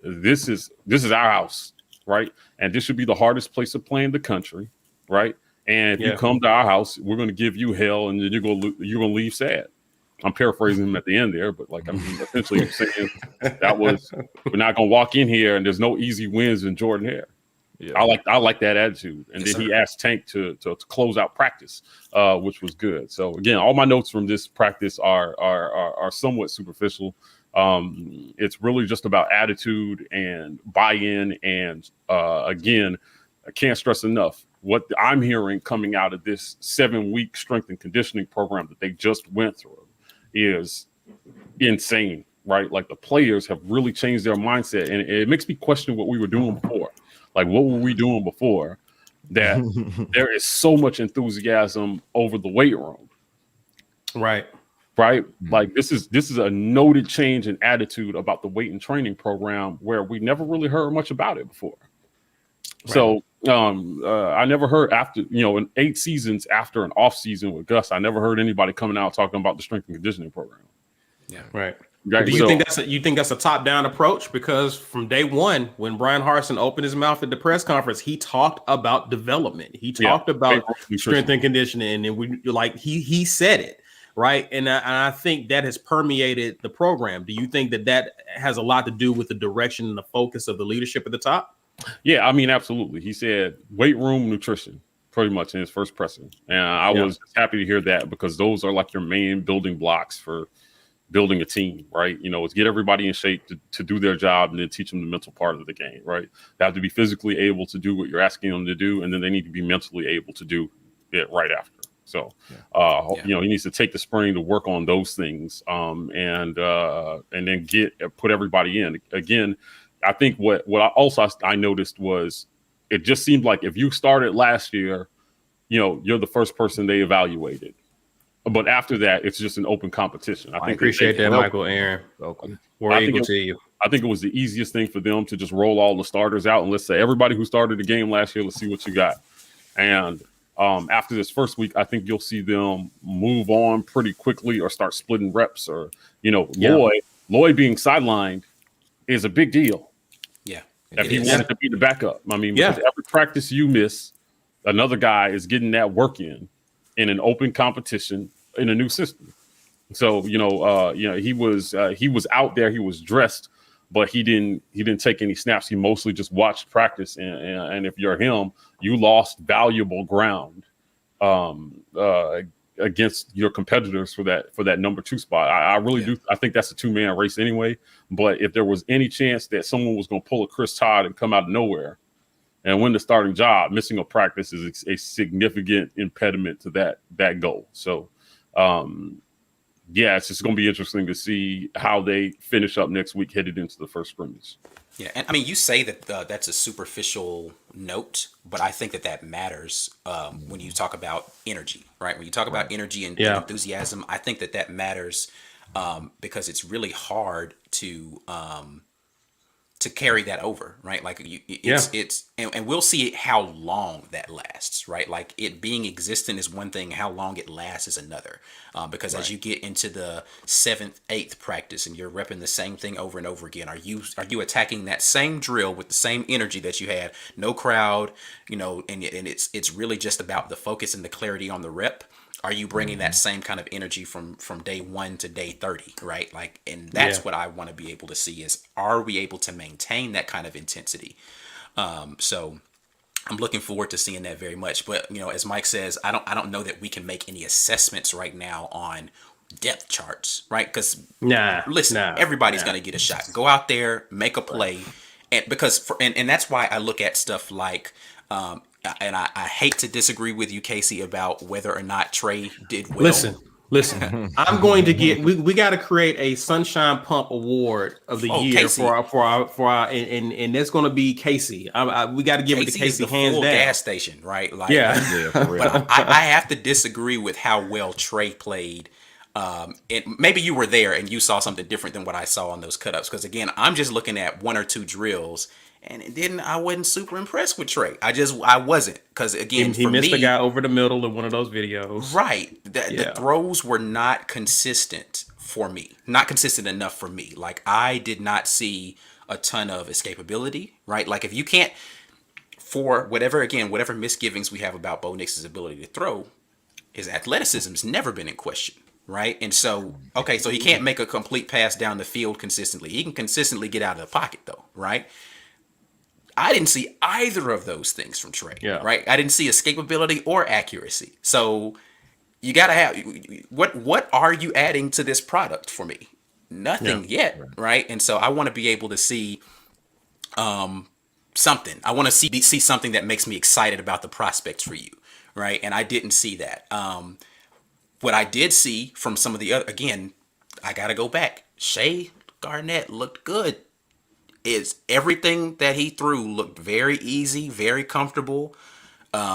this is our house, right? And this should be the hardest place to play in the country, right? And if you come to our house, we're going to give you hell and then you're going to leave sad. I'm paraphrasing him at the end there, but like, I mean, essentially I'm saying we're not going to walk in here and there's no easy wins in Jordan Hare. Yeah. I like that attitude. And then he asked Tank to close out practice, which was good. So again, all my notes from this practice are somewhat superficial. It's really just about attitude and buy-in. And again, I can't stress enough what I'm hearing coming out of this 7-week strength and conditioning program that they just went through is insane, right? Like the players have really changed their mindset, and it makes me question what we were doing before. Like, what were we doing before that there is so much enthusiasm over the weight room? Right. Like this is a noted change in attitude about the weight and training program where we never really heard much about it before. Right. So I never heard after, you know, in 8 seasons after an off season with Gus, I never heard anybody coming out talking about the strength and conditioning program. Yeah. Right. Do you think that's a top-down approach? Because from day one, when Brian Harsin opened his mouth at the press conference, he talked about development. He talked about strength and conditioning, and he said it, right? And I think that has permeated the program. Do you think that has a lot to do with the direction and the focus of the leadership at the top? Yeah, I mean, absolutely. He said weight room nutrition pretty much in his first presser. And I was happy to hear that because those are like your main building blocks for building a team, right? You know, it's get everybody in shape to do their job and then teach them the mental part of the game, right? They have to be physically able to do what you're asking them to do, and then they need to be mentally able to do it right after. So, you know, he needs to take the spring to work on those things and then put everybody in. Again, I think what I noticed was it just seemed like if you started last year, you know, you're the first person they evaluated. But after that, it's just an open competition. I appreciate that, Michael Aaron. Welcome. We're equal to you. I think it was the easiest thing for them to just roll all the starters out and let's say everybody who started the game last year, let's see what you got. And after this first week, I think you'll see them move on pretty quickly or start splitting reps or, you know, Lloyd being sidelined is a big deal. Yeah. If he wanted to be the backup. I mean, because every practice you miss, another guy is getting that work in an open competition in a new system. So, he was out there, he was dressed, but he didn't take any snaps. He mostly just watched practice. And if you're him, you lost valuable ground against your competitors for that number 2 spot. I really do. I think that's a 2-man race anyway. But if there was any chance that someone was going to pull a Chris Todd and come out of nowhere and win the starting job, missing a practice is a significant impediment to that goal. So, it's just going to be interesting to see how they finish up next week headed into the first scrimmage. Yeah, and I mean, you say that that's a superficial note, but I think that that matters when you talk about energy, right? When you talk about Right. energy and Yeah. enthusiasm, I think that that matters because it's really hard to carry that over, right? Like Yeah. and we'll see how long that lasts, right? Like it being existent is one thing, how long it lasts is another. Because as Right. you get into the seventh, eighth practice, and you're repping the same thing over and over again, are you attacking that same drill with the same energy that you had? No crowd, and it's really just about the focus and the clarity on the rep. Are you bringing that same kind of energy from day 1 to day 30, right? Like, and Yeah. that's what I want to be able to see is, are we able to maintain that kind of intensity? So I'm looking forward to seeing that very much. But as Mike says, I don't know that we can make any assessments right now on depth charts, right? Because Nah. listen, Nah. everybody's Nah. going to get a shot. Go out there, make a Right. play, and and that's why I look at stuff like, and I hate to disagree with you, Casey, about whether or not Trey did well. Listen, listen. I'm going to get. We got to create a Sunshine Pump Award of the Oh, year Casey, for our and that's going to be Casey. We got to give it to Casey is Casey the hands full down. gas station, right? Like, Yeah. Yeah, for real. but I have to disagree with how well Trey played. And maybe you were there and you saw something different than what I saw on those cutups. Because again, I'm just looking at one or two drills, and I wasn't super impressed with Trey. I wasn't, because again, He for missed a me, guy over the middle in one of those videos. right, the Yeah. throws were not consistent for me, not consistent enough for me. Like, I did not see a ton of escapability, right? Like, if you can't, for whatever misgivings we have about Bo Nix's ability to throw, his athleticism's never been in question, right? And so, okay, so he can't make a complete pass down the field consistently. He can consistently get out of the pocket, though, right? I didn't see either of those things from Trey, Yeah. right? I didn't see escapability or accuracy. So you gotta have, what are you adding to this product for me? Yeah. Nothing yet, right? And so I want to be able to see something. I want to see something that makes me excited about the prospects for you, right? And I didn't see that. What I did see from some of the other, again, I gotta go back. Shea Garnett looked good. Is everything that he threw looked very easy, very comfortable.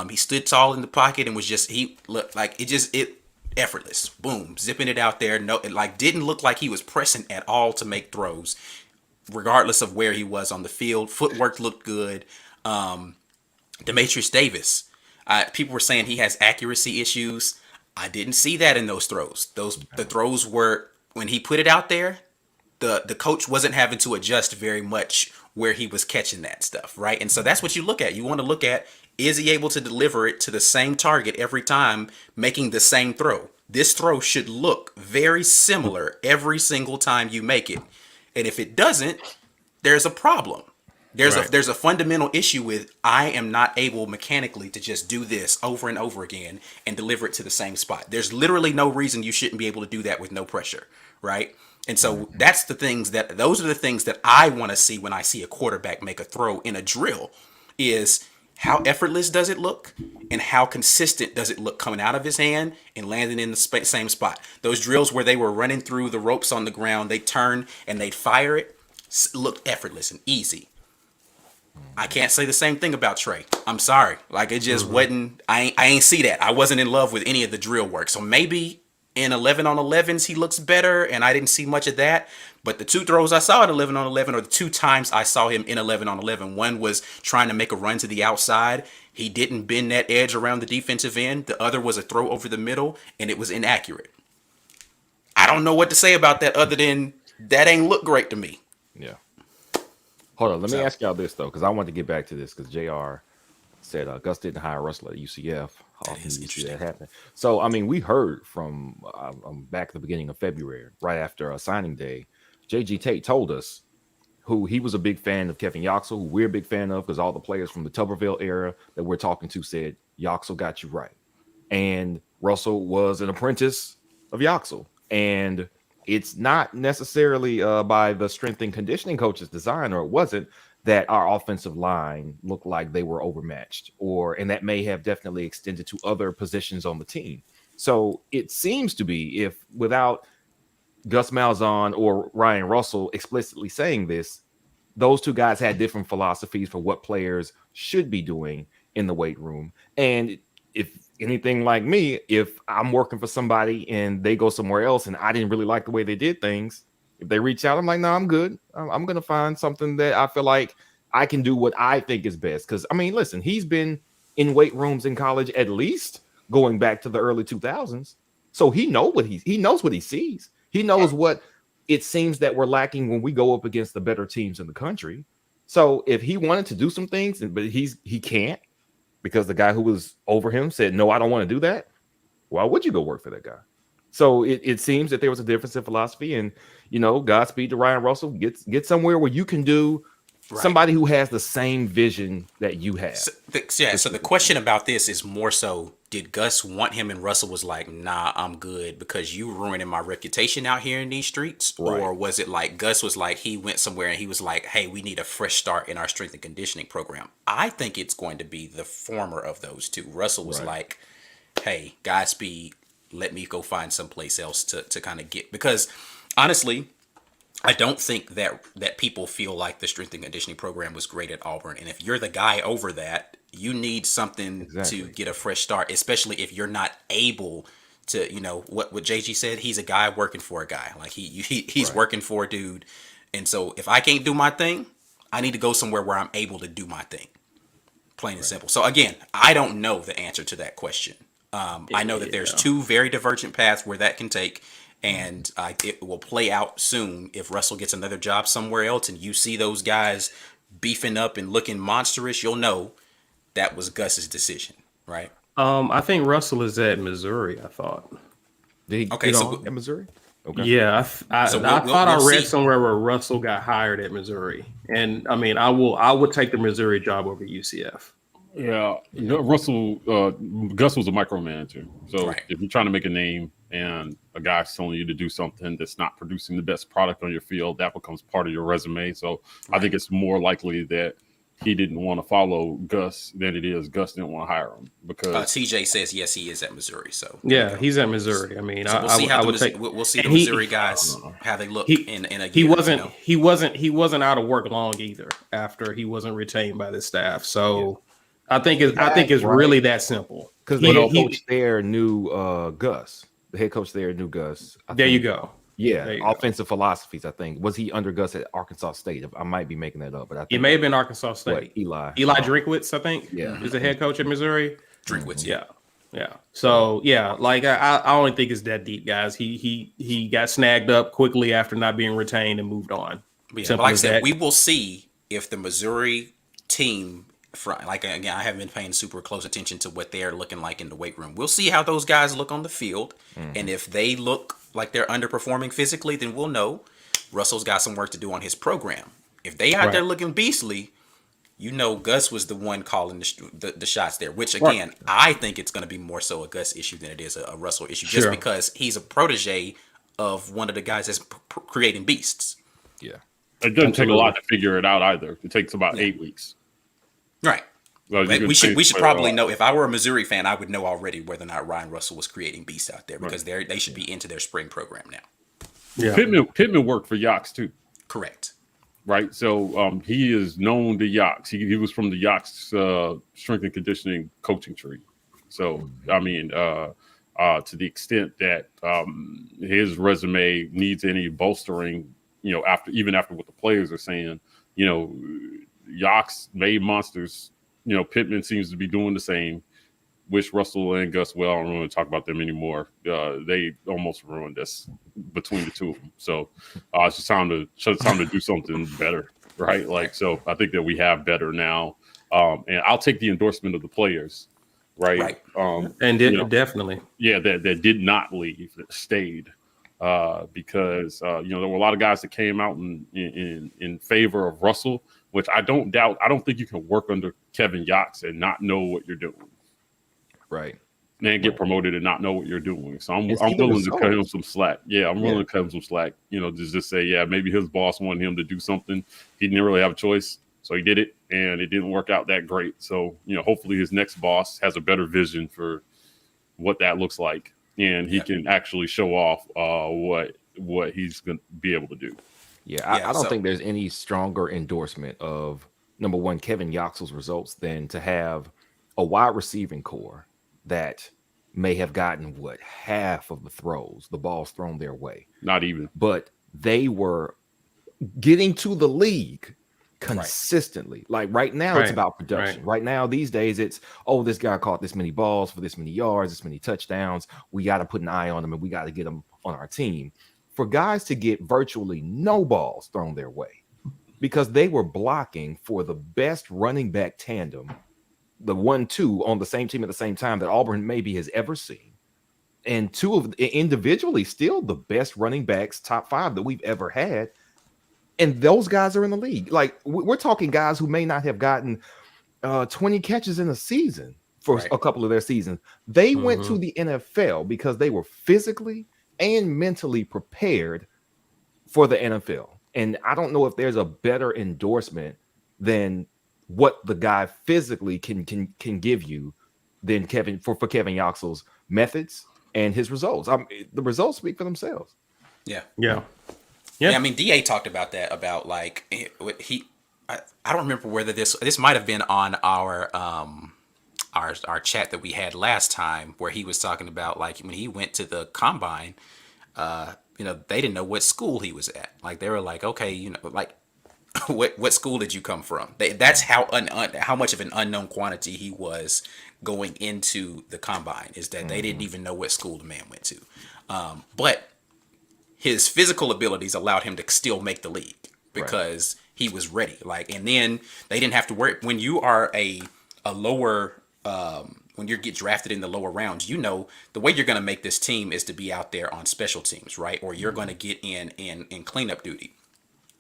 He stood tall in the pocket and he looked like it effortless. Boom, zipping it out there. No, it like didn't look like he was pressing at all to make throws, regardless of where he was on the field. Footwork looked good. Demetrius Davis, people were saying he has accuracy issues. I didn't see that in those throws. The throws were, when he put it out there, the coach wasn't having to adjust very much where he was catching that stuff, right? And so that's what you look at. You want to look at, is he able to deliver it to the same target every time, making the same throw? This throw should look very similar every single time you make it. And if it doesn't, there's a problem. There's a fundamental issue with, I am not able mechanically to just do this over and over again and deliver it to the same spot. There's literally no reason you shouldn't be able to do that with no pressure, right? And so those are the things that I want to see when I see a quarterback make a throw in a drill, is how effortless does it look and how consistent does it look coming out of his hand and landing in the same spot. Those drills where they were running through the ropes on the ground, they turn and they'd fire it, looked effortless and easy. I can't say the same thing about Trey. I'm sorry. Like, it just wasn't, I ain't see that. I wasn't in love with any of the drill work. So maybe in 11 on 11s, he looks better, and I didn't see much of that. But the two throws I saw at 11 on 11, or the two times I saw him in 11 on 11, one was trying to make a run to the outside. He didn't bend that edge around the defensive end. The other was a throw over the middle, and it was inaccurate. I don't know what to say about that other than that ain't look great to me. Yeah. Hold on. Let me ask y'all this, though, because I want to get back to this, because JR said Gus didn't hire Russell at UCF. How often do you see that happen? So, I mean, we heard from back at the beginning of February, right after signing day, J.G. Tate told us who he was a big fan of Kevin Yoxel, who we're a big fan of, because all the players from the Tuberville era that we're talking to said, Yoxel got you right. And Russell was an apprentice of Yoxel. And it's not necessarily by the strength and conditioning coach's design, or it wasn't, that our offensive line looked like they were overmatched, and that may have definitely extended to other positions on the team. So it seems to be, if without Gus Malzahn or Ryan Russell explicitly saying this, those two guys had different philosophies for what players should be doing in the weight room. And if anything like me, if I'm working for somebody and they go somewhere else and I didn't really like the way they did things, if they reach out, I'm like, no, I'm good. I'm going to find something that I feel like I can do what I think is best. Because, I mean, listen, he's been in weight rooms in college at least going back to the early 2000s. So he knows what he sees. He knows what it seems that we're lacking when we go up against the better teams in the country. So if he wanted to do some things, but he can't because the guy who was over him said, no, I don't want to do that. Why would you go work for that guy? So it seems that there was a difference in philosophy, and Godspeed to Ryan Russell. Get somewhere where you can do somebody who has the same vision that you have. So the question about this is more so, did Gus want him and Russell was like, nah, I'm good because you ruining my reputation out here in these streets? Right. Or was it like Gus was like, he went somewhere and he was like, hey, we need a fresh start in our strength and conditioning program? I think it's going to be the former of those two. Russell was like, hey, Godspeed, let me go find someplace else to kind of get, because honestly, I don't think that people feel like the strength and conditioning program was great at Auburn. And if you're the guy over that, you need something to get a fresh start, especially if you're not able to, what JG said, he's a guy working for a guy. Like he's working for a dude. And so if I can't do my thing, I need to go somewhere where I'm able to do my thing. Plain and simple. So again, I don't know the answer to that question. I know that there's two very divergent paths where that can take. And it will play out soon if Russell gets another job somewhere else and you see those guys beefing up and looking monstrous, you'll know that was Gus's decision, right? I think Russell is at Missouri, I thought. Did he get on at Missouri? Okay. Yeah, I thought I read somewhere where Russell got hired at Missouri. And, I mean, I would take the Missouri job over UCF. Yeah, Gus was a micromanager. So if you're trying to make a name and a guy's telling you to do something that's not producing the best product on your field, that becomes part of your resume. So I think it's more likely that he didn't want to follow Gus than it is Gus didn't want to hire him. Because TJ says yes, he is at Missouri. So yeah, he's at Missouri. I mean, so we'll see the Missouri guys how they look in a year. He wasn't out of work long either after he wasn't retained by the staff. So. I think it's really that simple. Because the coach there knew Gus. The head coach there knew Gus. You go. Yeah, offensive philosophies. I think was he under Gus at Arkansas State? I might be making that up, but I think it may have been Arkansas State. Eli Drinkwitz, I think. Yeah, is the head coach at Missouri. Drinkwitz. Yeah. So like I only think it's that deep, guys. He got snagged up quickly after not being retained and moved on. But like I said, we will see if the Missouri team. Like again, I haven't been paying super close attention to what they're looking like in the weight room. We'll see how those guys look on the field, and if they look like they're underperforming physically, then we'll know Russell's got some work to do on his program. If they out there looking beastly, Gus was the one calling the shots there. Which again, I think it's going to be more so a Gus issue than it is a Russell issue, just because he's a protege of one of the guys that's creating beasts. Yeah, it doesn't take a lot to figure it out either. It takes about 8 weeks. Right. Well, we should probably know. If I were a Missouri fan, I would know already whether or not Ryan Russell was creating beasts out there because they should be into their spring program now. Yeah. Pittman worked for Yachts too. Correct. Right. So he is known to Yachts. He was from the Yachts strength and conditioning coaching tree. So I mean, to the extent that his resume needs any bolstering, after what the players are saying, Yachts made monsters. Pittman seems to be doing the same. Wish Russell and Gus well. I don't want to talk about them anymore. They almost ruined us between the two of them. So it's just time to do something better, right? Like, so I think that we have better now. And I'll take the endorsement of the players, right? Definitely. Yeah, that did not leave, that stayed. Because there were a lot of guys that came out in favor of Russell, which I don't doubt. I don't think you can work under Kevin Yachts and not know what you're doing. Right. And get promoted and not know what you're doing. So I'm willing to cut him some slack. Yeah, I'm willing to cut him some slack. Just say, maybe his boss wanted him to do something. He didn't really have a choice. So he did it, and it didn't work out that great. So, hopefully his next boss has a better vision for what that looks like. And he can actually show off what he's going to be able to do. Yeah, Yeah. I don't So think there's any stronger endorsement of number one Kevin Yoxel's results than to have a wide receiving core that may have gotten what half of the throws, the balls thrown their way, Not even. but they were getting to the league right. consistently. Like right now, it's Right. about production. Right now, these days, it's this guy caught this many balls for this many yards, this many touchdowns. We got to put an eye on him and we got to get him on our team. For guys to get virtually no balls thrown their way because they were blocking for the best running back tandem, the 1-2 on the same team at the same time that Auburn maybe has ever seen. And two of individually still the best running backs, top 5 that we've ever had. And those guys are in the league. Like we're talking guys who may not have gotten 20 catches in a season for Right. a couple of their seasons. They went Mm-hmm. to the NFL because they were physically and mentally prepared for the NFL. And I don't know if there's a better endorsement than what the guy physically can give you than Kevin Yoxel's methods and his results. The results speak for themselves. Yeah. Yeah. Yeah. I mean, DA talked about that, about like I don't remember whether this might have been on our chat that we had last time, where he was talking about like when he went to the combine, they didn't know what school he was at. Like they were like, okay, like what school did you come from? That's how how much of an unknown quantity he was going into the combine, is that they didn't even know what school the man went to. But his physical abilities allowed him to still make the league because he was ready. Like, and then they didn't have to worry when you are a lower, when you get drafted in the lower rounds, the way you're going to make this team is to be out there on special teams, right? Or you're going to get in cleanup duty.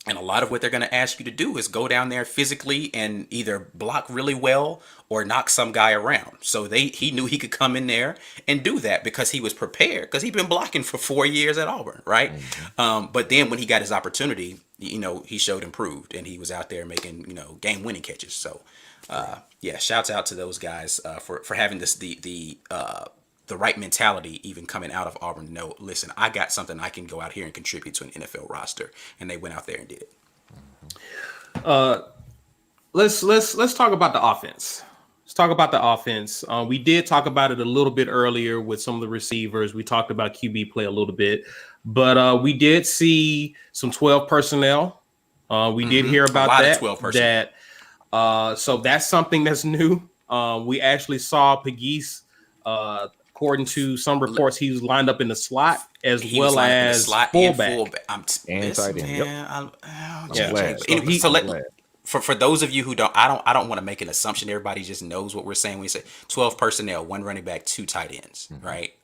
And a lot of what they're going to ask you to do is go down there physically and either block really well or knock some guy around. So he knew he could come in there and do that because he was prepared, because he'd been blocking for 4 years at Auburn, right? Mm-hmm. But then when he got his opportunity, he showed improved, and he was out there making game-winning catches. So yeah, shouts out to those guys for having the right mentality, even coming out of Auburn. No, listen, I got something I can go out here and contribute to an NFL roster, and they went out there and did it. Let's talk about the offense. Let's talk about the offense. We did talk about it a little bit earlier with some of the receivers. We talked about QB play a little bit, but we did see some 12 personnel. We did hear about that. 12 personnel. So that's something that's new. We actually saw Pegues. According to some reports, he was lined up in the slot as well as fullback. I'm and tight end. Yep. For those of you who don't want to make an assumption. Everybody just knows what we're saying. We say 12 personnel, 1 running back, 2 tight ends, right?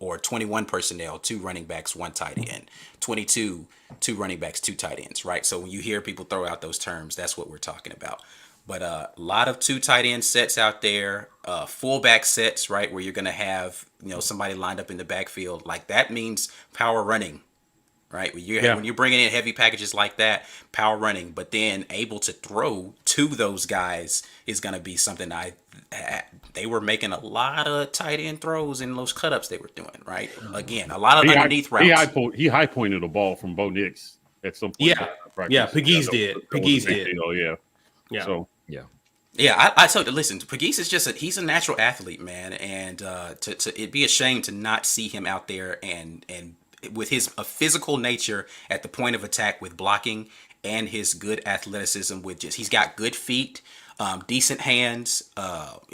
Or 21 personnel, 2 running backs, 1 tight end. 22, 2 running backs, 2 tight ends, right? So when you hear people throw out those terms, that's what we're talking about. But a lot of 2 tight end sets out there, fullback sets, right, where you're going to have somebody lined up in the backfield. Like that means power running, right? When you're bringing in heavy packages like that, power running, but then able to throw to those guys is going to be something they were making a lot of tight end throws in those cutups they were doing, right? Again, a lot of underneath routes. He high pointed a ball from Bo Nix at some point. Yeah, Pegues did. Pegues did. Yeah. So. Yeah, I told you, listen, Pegues is he's a natural athlete, man, and it'd be a shame to not see him out there and with his physical nature at the point of attack with blocking and his good athleticism he's got good feet, decent hands,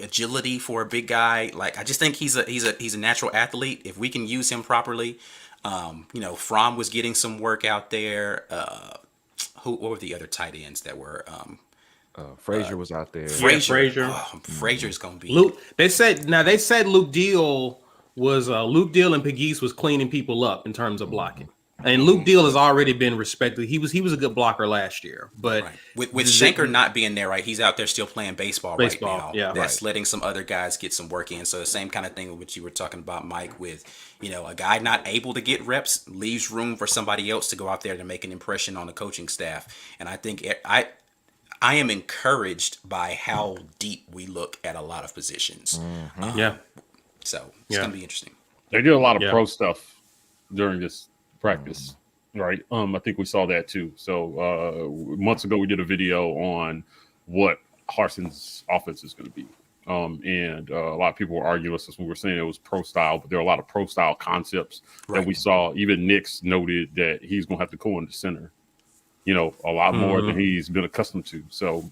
agility for a big guy. Like I just think he's a natural athlete if we can use him properly. Fromm was getting some work out there. What were the other tight ends that were? Frazier was out there. Frazier. Frazier's gonna be Luke. They said Luke Deal and Pegues was cleaning people up in terms of blocking. And Luke Deal has already been respected. He was a good blocker last year, but with Shanker not being there, right? He's out there still playing baseball right now. Yeah, that's letting some other guys get some work in. So the same kind of thing with what you were talking about, Mike, with a guy not able to get reps leaves room for somebody else to go out there to make an impression on the coaching staff. And I think I am encouraged by how deep we look at a lot of positions. So it's going to be interesting. They did a lot of pro stuff during this practice. Right. I think we saw that too. So months ago, we did a video on what Harson's offense is going to be. And a lot of people were arguing us as we were saying it was pro style, but there are a lot of pro style concepts that we saw. Even Nick's noted that he's going to have to go in the center, a lot more than he's been accustomed to. So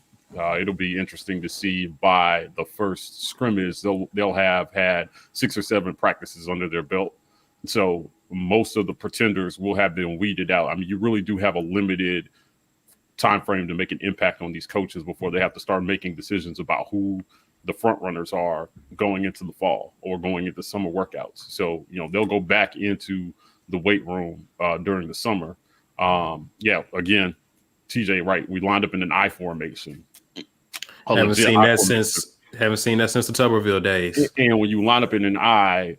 it'll be interesting to see by the first scrimmage, they'll have had 6 or 7 practices under their belt. So most of the pretenders will have been weeded out. I mean, you really do have a limited time frame to make an impact on these coaches before they have to start making decisions about who the front runners are going into the fall or going into summer workouts. So, they'll go back into the weight room during the summer. Again, TJ, right. We lined up in an I formation. Haven't seen that since the Tuberville days. And when you line up in an I,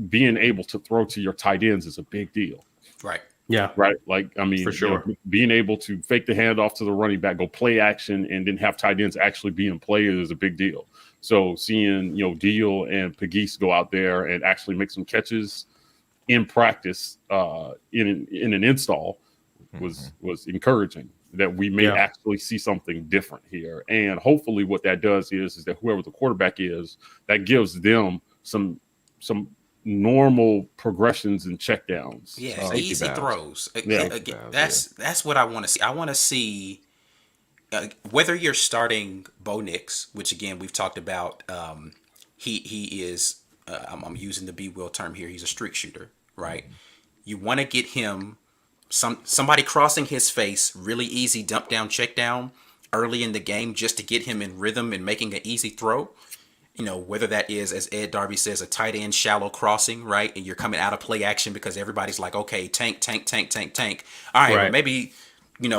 being able to throw to your tight ends is a big deal. Right. Yeah. Right. Like, I mean, for sure. Being able to fake the handoff to the running back, go play action, and then have tight ends actually being played is a big deal. So seeing, Deal and Pegues go out there and actually make some catches in practice in an install was encouraging, that we may actually see something different here. And hopefully what that does is that whoever the quarterback is, that gives them some normal progressions and checkdowns. Yeah, easy throws. That's what I want to see. I want to see whether you're starting Bo Nix, which again we've talked about. He is. I'm using the B Will term here. He's a streak shooter, right? You want to get him somebody crossing his face, really easy dump down, check down early in the game, just to get him in rhythm and making an easy throw. Whether that is, as Ed Darby says, a tight end shallow crossing, right? And you're coming out of play action because everybody's like, okay, tank. All right, well, maybe,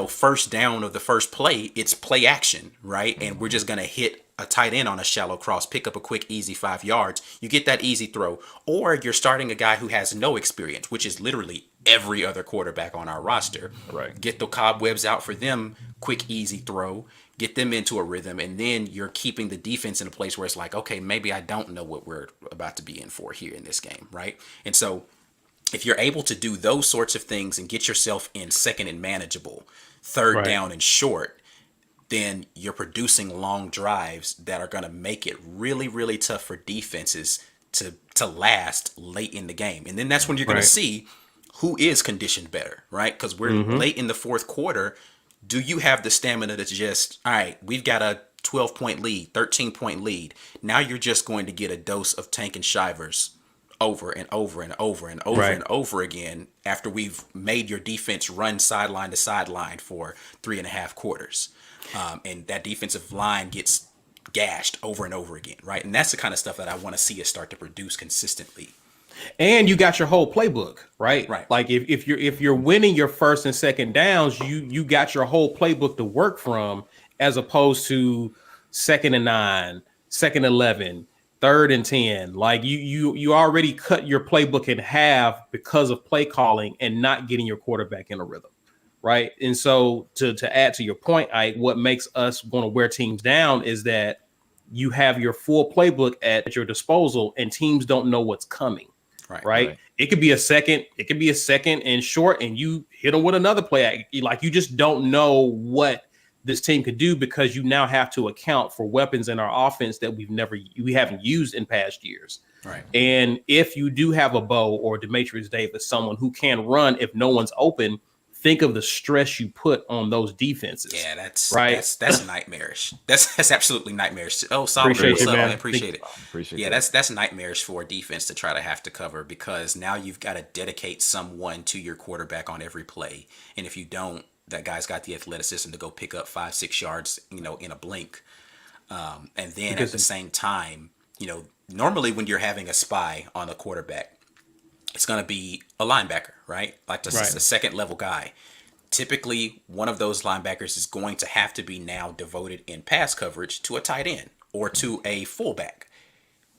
first down of the first play, it's play action, right? And we're just going to hit a tight end on a shallow cross, pick up a quick, easy 5 yards. You get that easy throw. Or you're starting a guy who has no experience, which is literally every other quarterback on our roster. Right. Get the cobwebs out for them, quick, easy throw. Get them into a rhythm, and then you're keeping the defense in a place where it's like, okay, maybe I don't know what we're about to be in for here in this game, right? And so if you're able to do those sorts of things and get yourself in second and manageable, third down and short, then you're producing long drives that are going to make it really, really tough for defenses to last late in the game. And then that's when you're going to see who is conditioned better, right? Because we're late in the fourth quarter. Do you have the stamina to just, all right, we've got a 12-point lead, 13-point lead. Now you're just going to get a dose of Tank and Shivers over and over and over and over and over again after we've made your defense run sideline to sideline for 3.5 quarters. And that defensive line gets gashed over and over again, right? And that's the kind of stuff that I want to see us start to produce consistently. And you got your whole playbook, right? Right. Like if you're winning your first and second downs, you got your whole playbook to work from, as opposed to 2nd and 9, 2nd and 11, 3rd and 10. Like you already cut your playbook in half because of play calling and not getting your quarterback in a rhythm, right? And so to add to your point, what makes us want to wear teams down is that you have your full playbook at your disposal, and teams don't know what's coming. Right. It could be a second and short, and you hit them with another play. Like, you just don't know what this team could do, because you now have to account for weapons in our offense that we haven't used in past years. Right. And if you do have a Bo or Demetrius Davis, someone who can run if no one's open, think of the stress you put on those defenses. Yeah, that's nightmarish. That's absolutely nightmarish. Oh, Solomon, what's up? I appreciate it. That's nightmarish for a defense to try to have to cover, because now you've got to dedicate someone to your quarterback on every play. And if you don't, that guy's got the athleticism to go pick up 5-6 yards, in a blink. And then at the same time, normally when you're having a spy on a quarterback, it's going to be a linebacker, right? Like the second level guy. Typically, one of those linebackers is going to have to be now devoted in pass coverage to a tight end or to a fullback.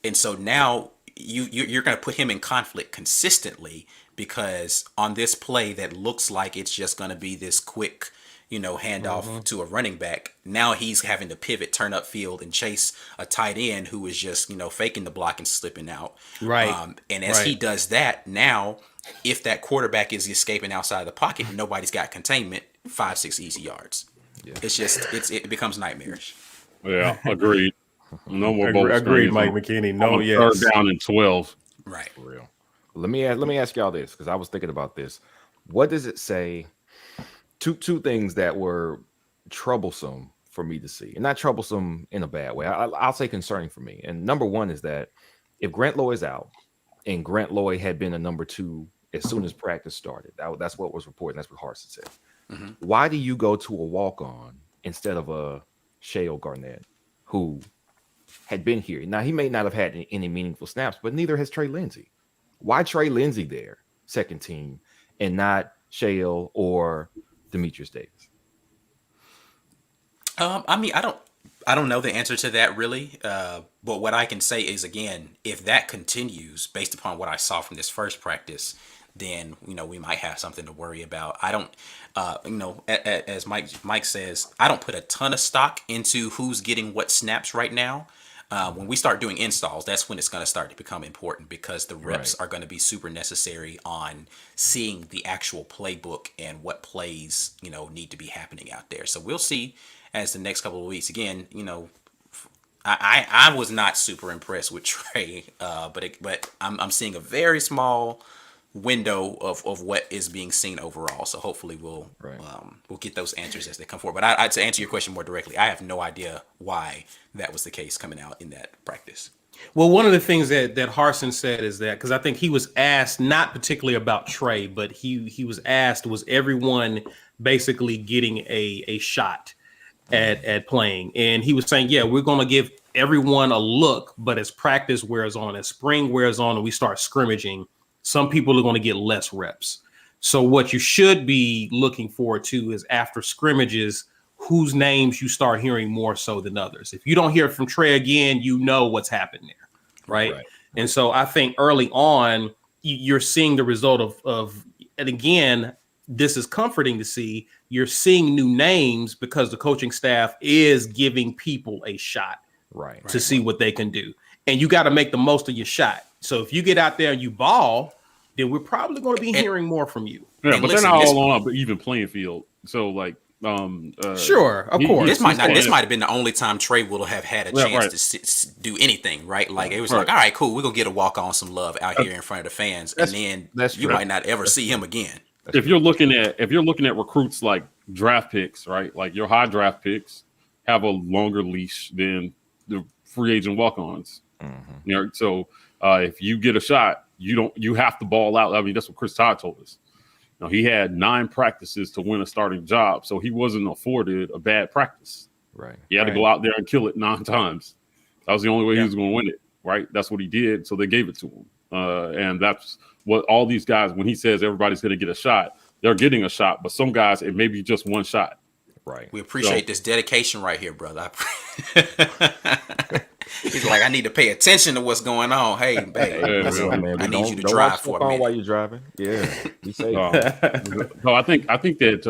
And so now you're going to put him in conflict consistently, because on this play that looks like it's just going to be this quick, hand off to a running back. Now he's having to pivot, turn up field, and chase a tight end who is just, faking the block and slipping out. Right. And as he does that, now if that quarterback is escaping outside of the pocket and nobody's got containment, 5-6 easy yards. Yeah. It's just it becomes nightmarish. Yeah, agreed. No more agreed, Mike McKinney. No, yes. Third down and 12. Right. For real. Let me ask y'all this, because I was thinking about this. What does it say? Two things that were troublesome for me to see, and not troublesome in a bad way. I'll say concerning for me. And number one is that if Grant Loy is out, and Grant Loy had been a number 2 as soon as practice started, that's what was reported. That's what Harsin said. Mm-hmm. Why do you go to a walk-on instead of a Shale Garnett, who had been here? Now, he may not have had any meaningful snaps, but neither has Trey Lindsey. Why Trey Lindsey there, second team, and not Shale or Demetrius Davis? I don't know the answer to that really. But what I can say is, again, if that continues based upon what I saw from this first practice, then, we might have something to worry about. I don't, as Mike says, I don't put a ton of stock into who's getting what snaps right now. When we start doing installs, that's when it's going to start to become important, because the reps are going to be super necessary on seeing the actual playbook and what plays, need to be happening out there. So we'll see as the next couple of weeks. Again, I was not super impressed with Trey, but I'm seeing a very small window of what is being seen overall. So hopefully we'll get those answers as they come forward. But to answer your question more directly, I have no idea why that was the case coming out in that practice. Well, one of the things that Harsin said is that, because I think he was asked, not particularly about Trey, but he was asked, was everyone basically getting a shot at playing? And he was saying, yeah, we're going to give everyone a look, but as practice wears on, as spring wears on, and we start scrimmaging, some people are going to get less reps. So what you should be looking forward to is, after scrimmages, whose names you start hearing more so than others. If you don't hear from Trey again, you know what's happened there, right? And so I think early on, you're seeing the result of, and again, this is comforting to see, you're seeing new names because the coaching staff is giving people a shot to see what they can do. And you got to make the most of your shot. So if you get out there and you ball, then we're probably going to be hearing more from you. Yeah, but they're not all on an even playing field. So, like, sure, of course. This might have been the only time Trey will have had a chance to do anything, right? Like, it was like, all right, cool, we're going to get a walk on some love out here in front of the fans, and then you might not ever see him again. If you're looking at recruits like draft picks, right? Like, your high draft picks have a longer leash than the free agent walk-ons. Mm-hmm. So if you get a shot, you have to ball out. I mean, that's what Chris Todd told us. He had 9 practices to win a starting job, so he wasn't afforded a bad practice. Right. He had to go out there and kill it 9 times. That was the only way he was going to win it, right? That's what he did, so they gave it to him. And that's what all these guys, when he says everybody's going to get a shot, they're getting a shot, but some guys, it may be just one shot. Right. We appreciate this dedication right here, brother. He's like, I need to pay attention to what's going on. Hey, babe, I need you to drive for a minute while you're driving. Yeah, be safe. So I think that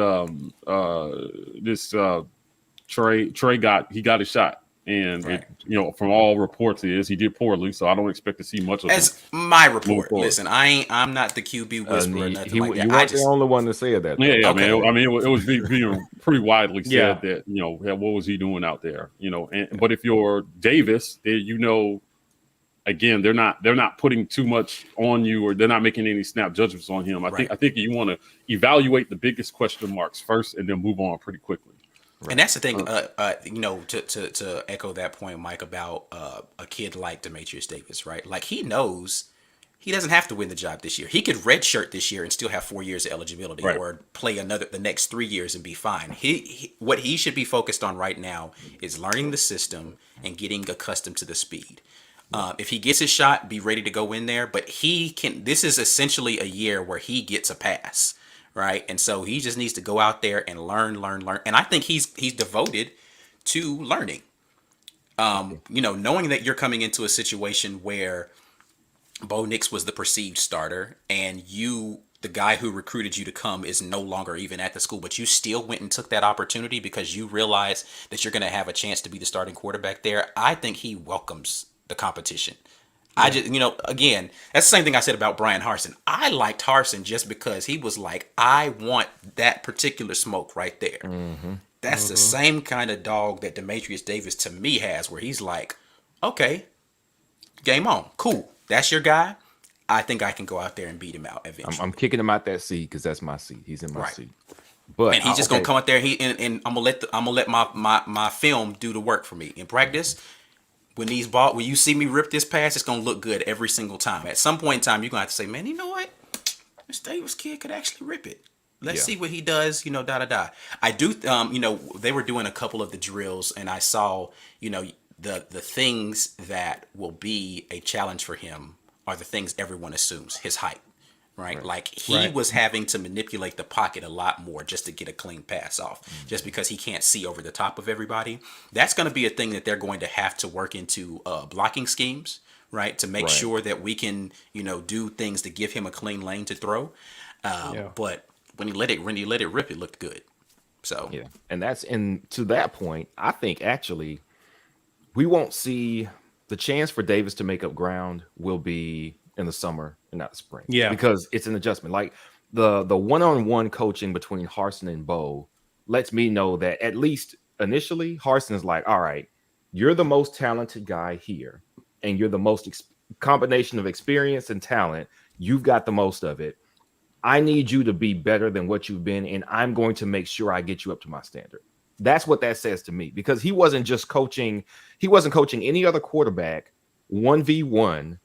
this Trey got his shot, and from all reports he did poorly. So I don't expect to see much of as my report. Listen, I'm not the QB whisperer. Nothing like that. You weren't the only one to say that. Yeah, okay. Man. I mean, it was being pretty widely said that what was he doing out there? But if you're Davis, again, they're not putting too much on you, or they're not making any snap judgments on him. I think you want to evaluate the biggest question marks first, and then move on pretty quickly. Right. And that's the thing, to echo that point, Mike, about a kid like Demetrius Davis, right? Like, he knows he doesn't have to win the job this year. He could redshirt this year and still have 4 years of eligibility, or play the next 3 years and be fine. What he should be focused on right now is learning the system and getting accustomed to the speed. If he gets his shot, be ready to go in there. But this is essentially a year where he gets a pass. Right. And so he just needs to go out there and learn. And I think he's devoted to learning. Knowing that you're coming into a situation where Bo Nix was the perceived starter, and the guy who recruited you to come is no longer even at the school, but you still went and took that opportunity because you realize that you're going to have a chance to be the starting quarterback there. I think he welcomes the competition. I just, again, that's the same thing I said about Brian Harsin. I liked Harsin just because he was like, I want that particular smoke right there. That's the same kind of dog that Demetrius Davis to me has, where he's like, okay, game on. Cool. That's your guy. I think I can go out there and beat him out eventually. I'm kicking him out that seat because that's my seat. He's in my Right. seat. But And he's just gonna come out there. And I'm gonna let my film do the work for me in practice. When you see me rip this pass, it's gonna look good every single time. At some point in time, you're gonna have to say, man, you know what? This Davis kid could actually rip it. Let's see what he does. I do. They were doing a couple of the drills, and I saw, the things that will be a challenge for him are the things everyone assumes. His height. Right? Like he was having to manipulate the pocket a lot more just to get a clean pass off, just because he can't see over the top of everybody. That's going to be a thing that they're going to have to work into blocking schemes, right? To make sure that we can, do things to give him a clean lane to throw. But when he let it rip, it looked good. So yeah, and to that point, I think actually we won't see the chance for Davis to make up ground will be in the summer and not the spring. Yeah. Because it's an adjustment. Like the one-on-one coaching between Harsin and Bo lets me know that at least initially Harsin is like, all right, you're the most talented guy here and you're the most combination of experience and talent. You've got the most of it. I need you to be better than what you've been, and I'm going to make sure I get you up to my standard. That's what that says to me, because he wasn't coaching any other quarterback 1v1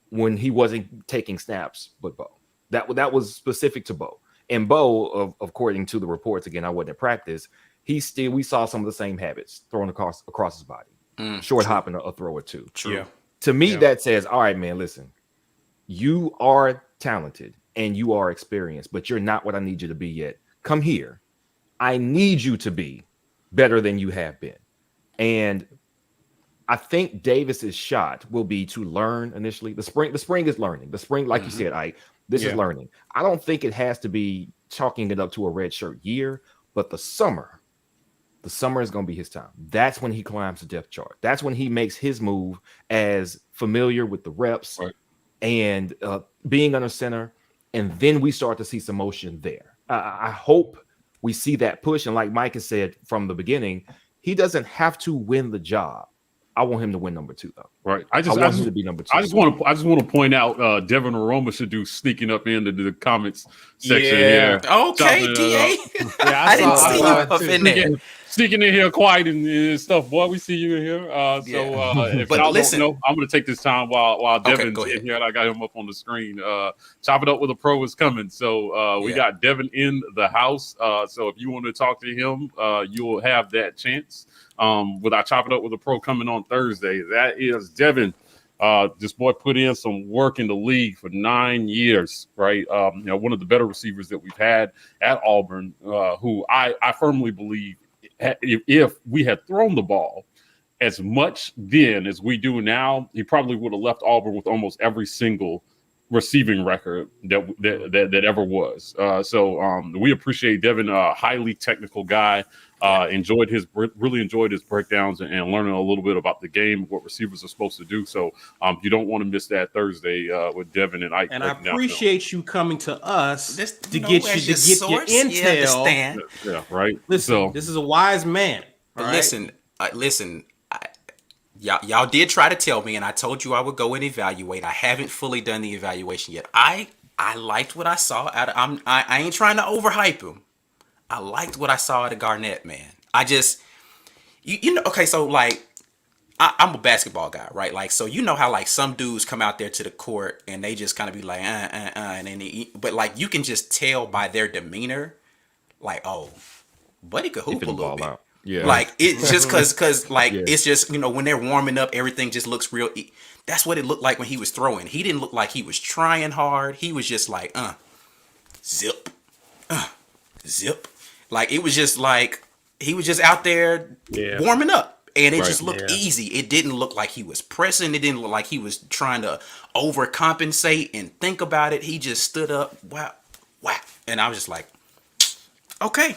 when he wasn't taking snaps with Bo. That was specific to Bo. And Bo, according to the reports, again, I wasn't at practice, we saw some of the same habits thrown across his body. Short hopping a throw or two. True. Yeah. To me, that says, all right, man, listen, you are talented and you are experienced, but you're not what I need you to be yet. Come here. I need you to be better than you have been. And I think Davis's shot will be to learn initially. The spring is learning. The spring, like you said, this is learning. I don't think it has to be chalking it up to a red shirt year, but the summer is going to be his time. That's when he climbs the depth chart. That's when he makes his move as familiar with the reps and being under center. And then we start to see some motion there. I hope we see that push. And like Mike has said from the beginning, he doesn't have to win the job. I want him to win number 2, though. Right. I want him to be number 2. I just want to point out Devin Aroma should do sneaking up into the comments section here. Okay, DA. I didn't see you up in there. Sneaking in here quiet and stuff. Boy, we see you in here. If y'all don't know, I'm going to take this time while Devin's in here. And I got him up on the screen. Chop It Up with a Pro is coming. So we got Devin in the house. So if you want to talk to him, you'll have that chance. With our Chop It Up with a Pro coming on Thursday. That is Devin. This boy put in some work in the league for 9 years, right? One of the better receivers that we've had at Auburn, who I firmly believe if we had thrown the ball as much then as we do now, he probably would have left Auburn with almost every single receiving record that ever was. So we appreciate Devin, a highly technical guy. Really enjoyed his breakdowns and learning a little bit about the game, what receivers are supposed to do. So you don't want to miss that Thursday with Devin and Ike. And I appreciate you coming to us to get your source. intel. Yeah, right. Listen, this is a wise man. But listen. Y'all did try to tell me, and I told you I would go and evaluate. I haven't fully done the evaluation yet. I liked what I saw. I ain't trying to overhype him. I liked what I saw out of Garnett, man. I just, okay, so like, I'm a basketball guy, right? Like, so you know how like some dudes come out there to the court and they just kind of be like, and then but like you can just tell by their demeanor, like, oh, buddy could hoop a little bit. Out. Yeah. Like it's just cause like it's just, when they're warming up, everything just looks real. That's what it looked like when he was throwing. He didn't look like he was trying hard. He was just like, zip, zip. Like it was just like he was just out there warming up, and it just looked easy. It didn't look like he was pressing. It didn't look like he was trying to overcompensate and think about it. He just stood up. Wow, whack. And I was just like, okay.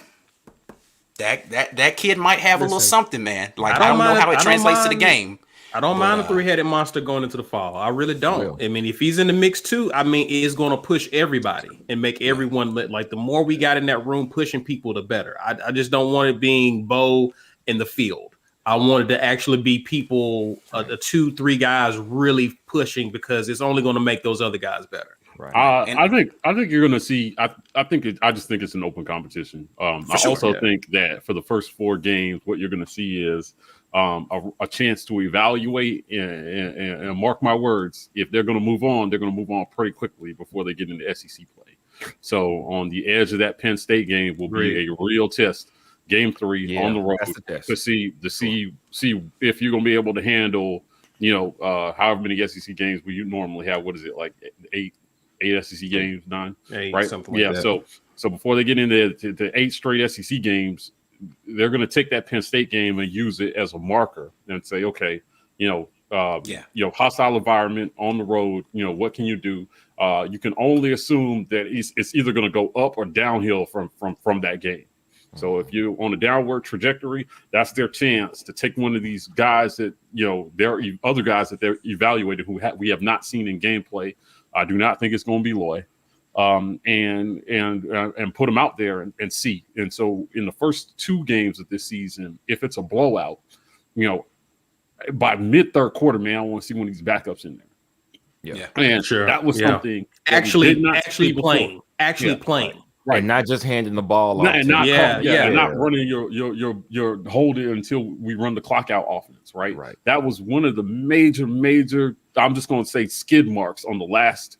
That kid might have a little something, man. Like, I don't know how it translates to the game. I don't mind a three-headed monster going into the fall. I really don't. I mean, if he's in the mix too, I mean, it's going to push everybody and make everyone like the more we got in that room pushing people, the better. I just don't want it being Bo in the field. I wanted to actually be people, 2-3 guys really pushing because it's only going to make those other guys better. Right. I think you're going to see. I just think it's an open competition. I also think that for the first 4 games, what you're going to see is a chance to evaluate and mark my words. If they're going to move on, they're going to move on pretty quickly before they get into SEC play. So on the edge of that Penn State game will be a real test. Game 3 on the road to see if you're going to be able to handle, however many SEC games will you normally have. What is it, like 8 SEC games, 9, 8, right? Something like that. So before they get into the 8 straight SEC games, they're going to take that Penn State game and use it as a marker and say, okay, hostile environment on the road. What can you do? You can only assume that it's either going to go up or downhill from that game. So if you're on a downward trajectory, that's their chance to take one of these guys that, there are other guys that they're evaluating who we have not seen in gameplay. I do not think it's going to be Loy, and put them out there and see. And so in the first 2 games of this season, if it's a blowout, by mid-3rd quarter, man, I want to see one of these backups in there. Yeah. And that was something actually playing. Right, and not just handing the ball off. Not running your hold it until we run the clock out offense. Right. That was one of the major. I'm just going to say skid marks on the last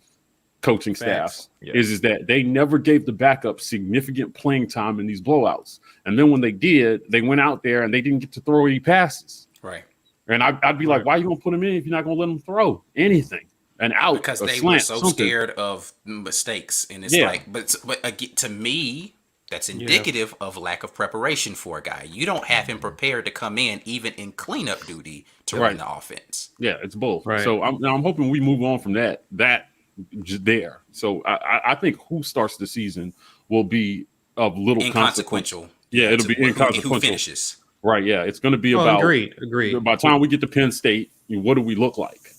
coaching staff is that they never gave the backup significant playing time in these blowouts, and then when they did, they went out there and they didn't get to throw any passes. Right. And I'd be like, why are you going to put them in if you're not going to let them throw anything? An out because they were so scared of mistakes, and it's like, but to me, that's indicative of lack of preparation for a guy. You don't have him prepared to come in, even in cleanup duty, to run the offense. Yeah, it's both. Right. So I'm hoping we move on from that just there. So I think who starts the season will be of little inconsequential. Yeah, it'll be inconsequential. Who finishes? Right. Yeah, it's going to be about. Agreed. By the time we get to Penn State, what do we look like?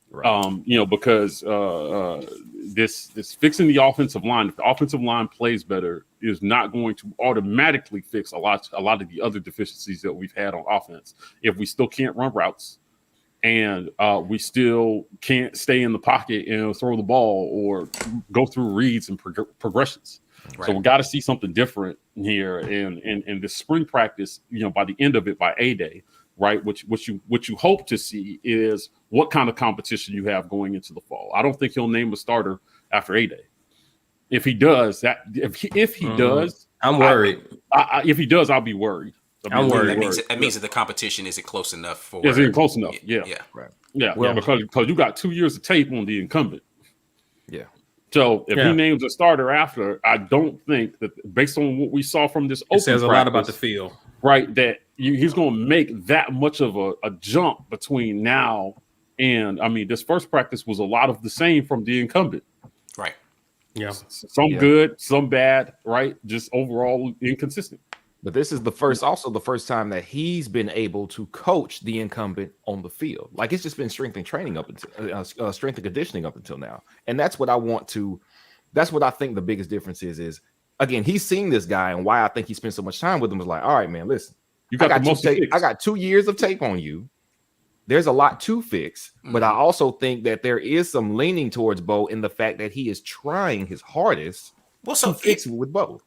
Right. Because this fixing the offensive line, if the offensive line plays better, is not going to automatically fix a lot of the other deficiencies that we've had on offense. If we still can't run routes and we still can't stay in the pocket and throw the ball or go through reads and progressions. Right. So we got to see something different here. And the spring practice, by the end of it, by A-Day, right? What you hope to see is what kind of competition you have going into the fall. I don't think he'll name a starter after A-Day. If he does, does, I'm worried. If he does, I'll be worried. I'm worried. That means that the competition isn't close enough for. Is it close enough? Yeah. Right. Yeah. Because you got 2 years of tape on the incumbent. Yeah. So if he names a starter after, I don't think that based on what we saw from this open says a lot about the field. Right, that he's going to make that much of a jump between now and, this first practice was a lot of the same from the incumbent. Right. Yeah. Some good, some bad, right? Just overall inconsistent. But this is the first time that he's been able to coach the incumbent on the field. Like it's just been strength and training strength and conditioning up until now. And that's what I think the biggest difference is again, he's seen this guy, and why I think he spent so much time with him is like, all right, man, listen, I got 2 years of tape on you. There's a lot to fix, but I also think that there is some leaning towards Bo in the fact that he is trying his hardest to fix it with Bo.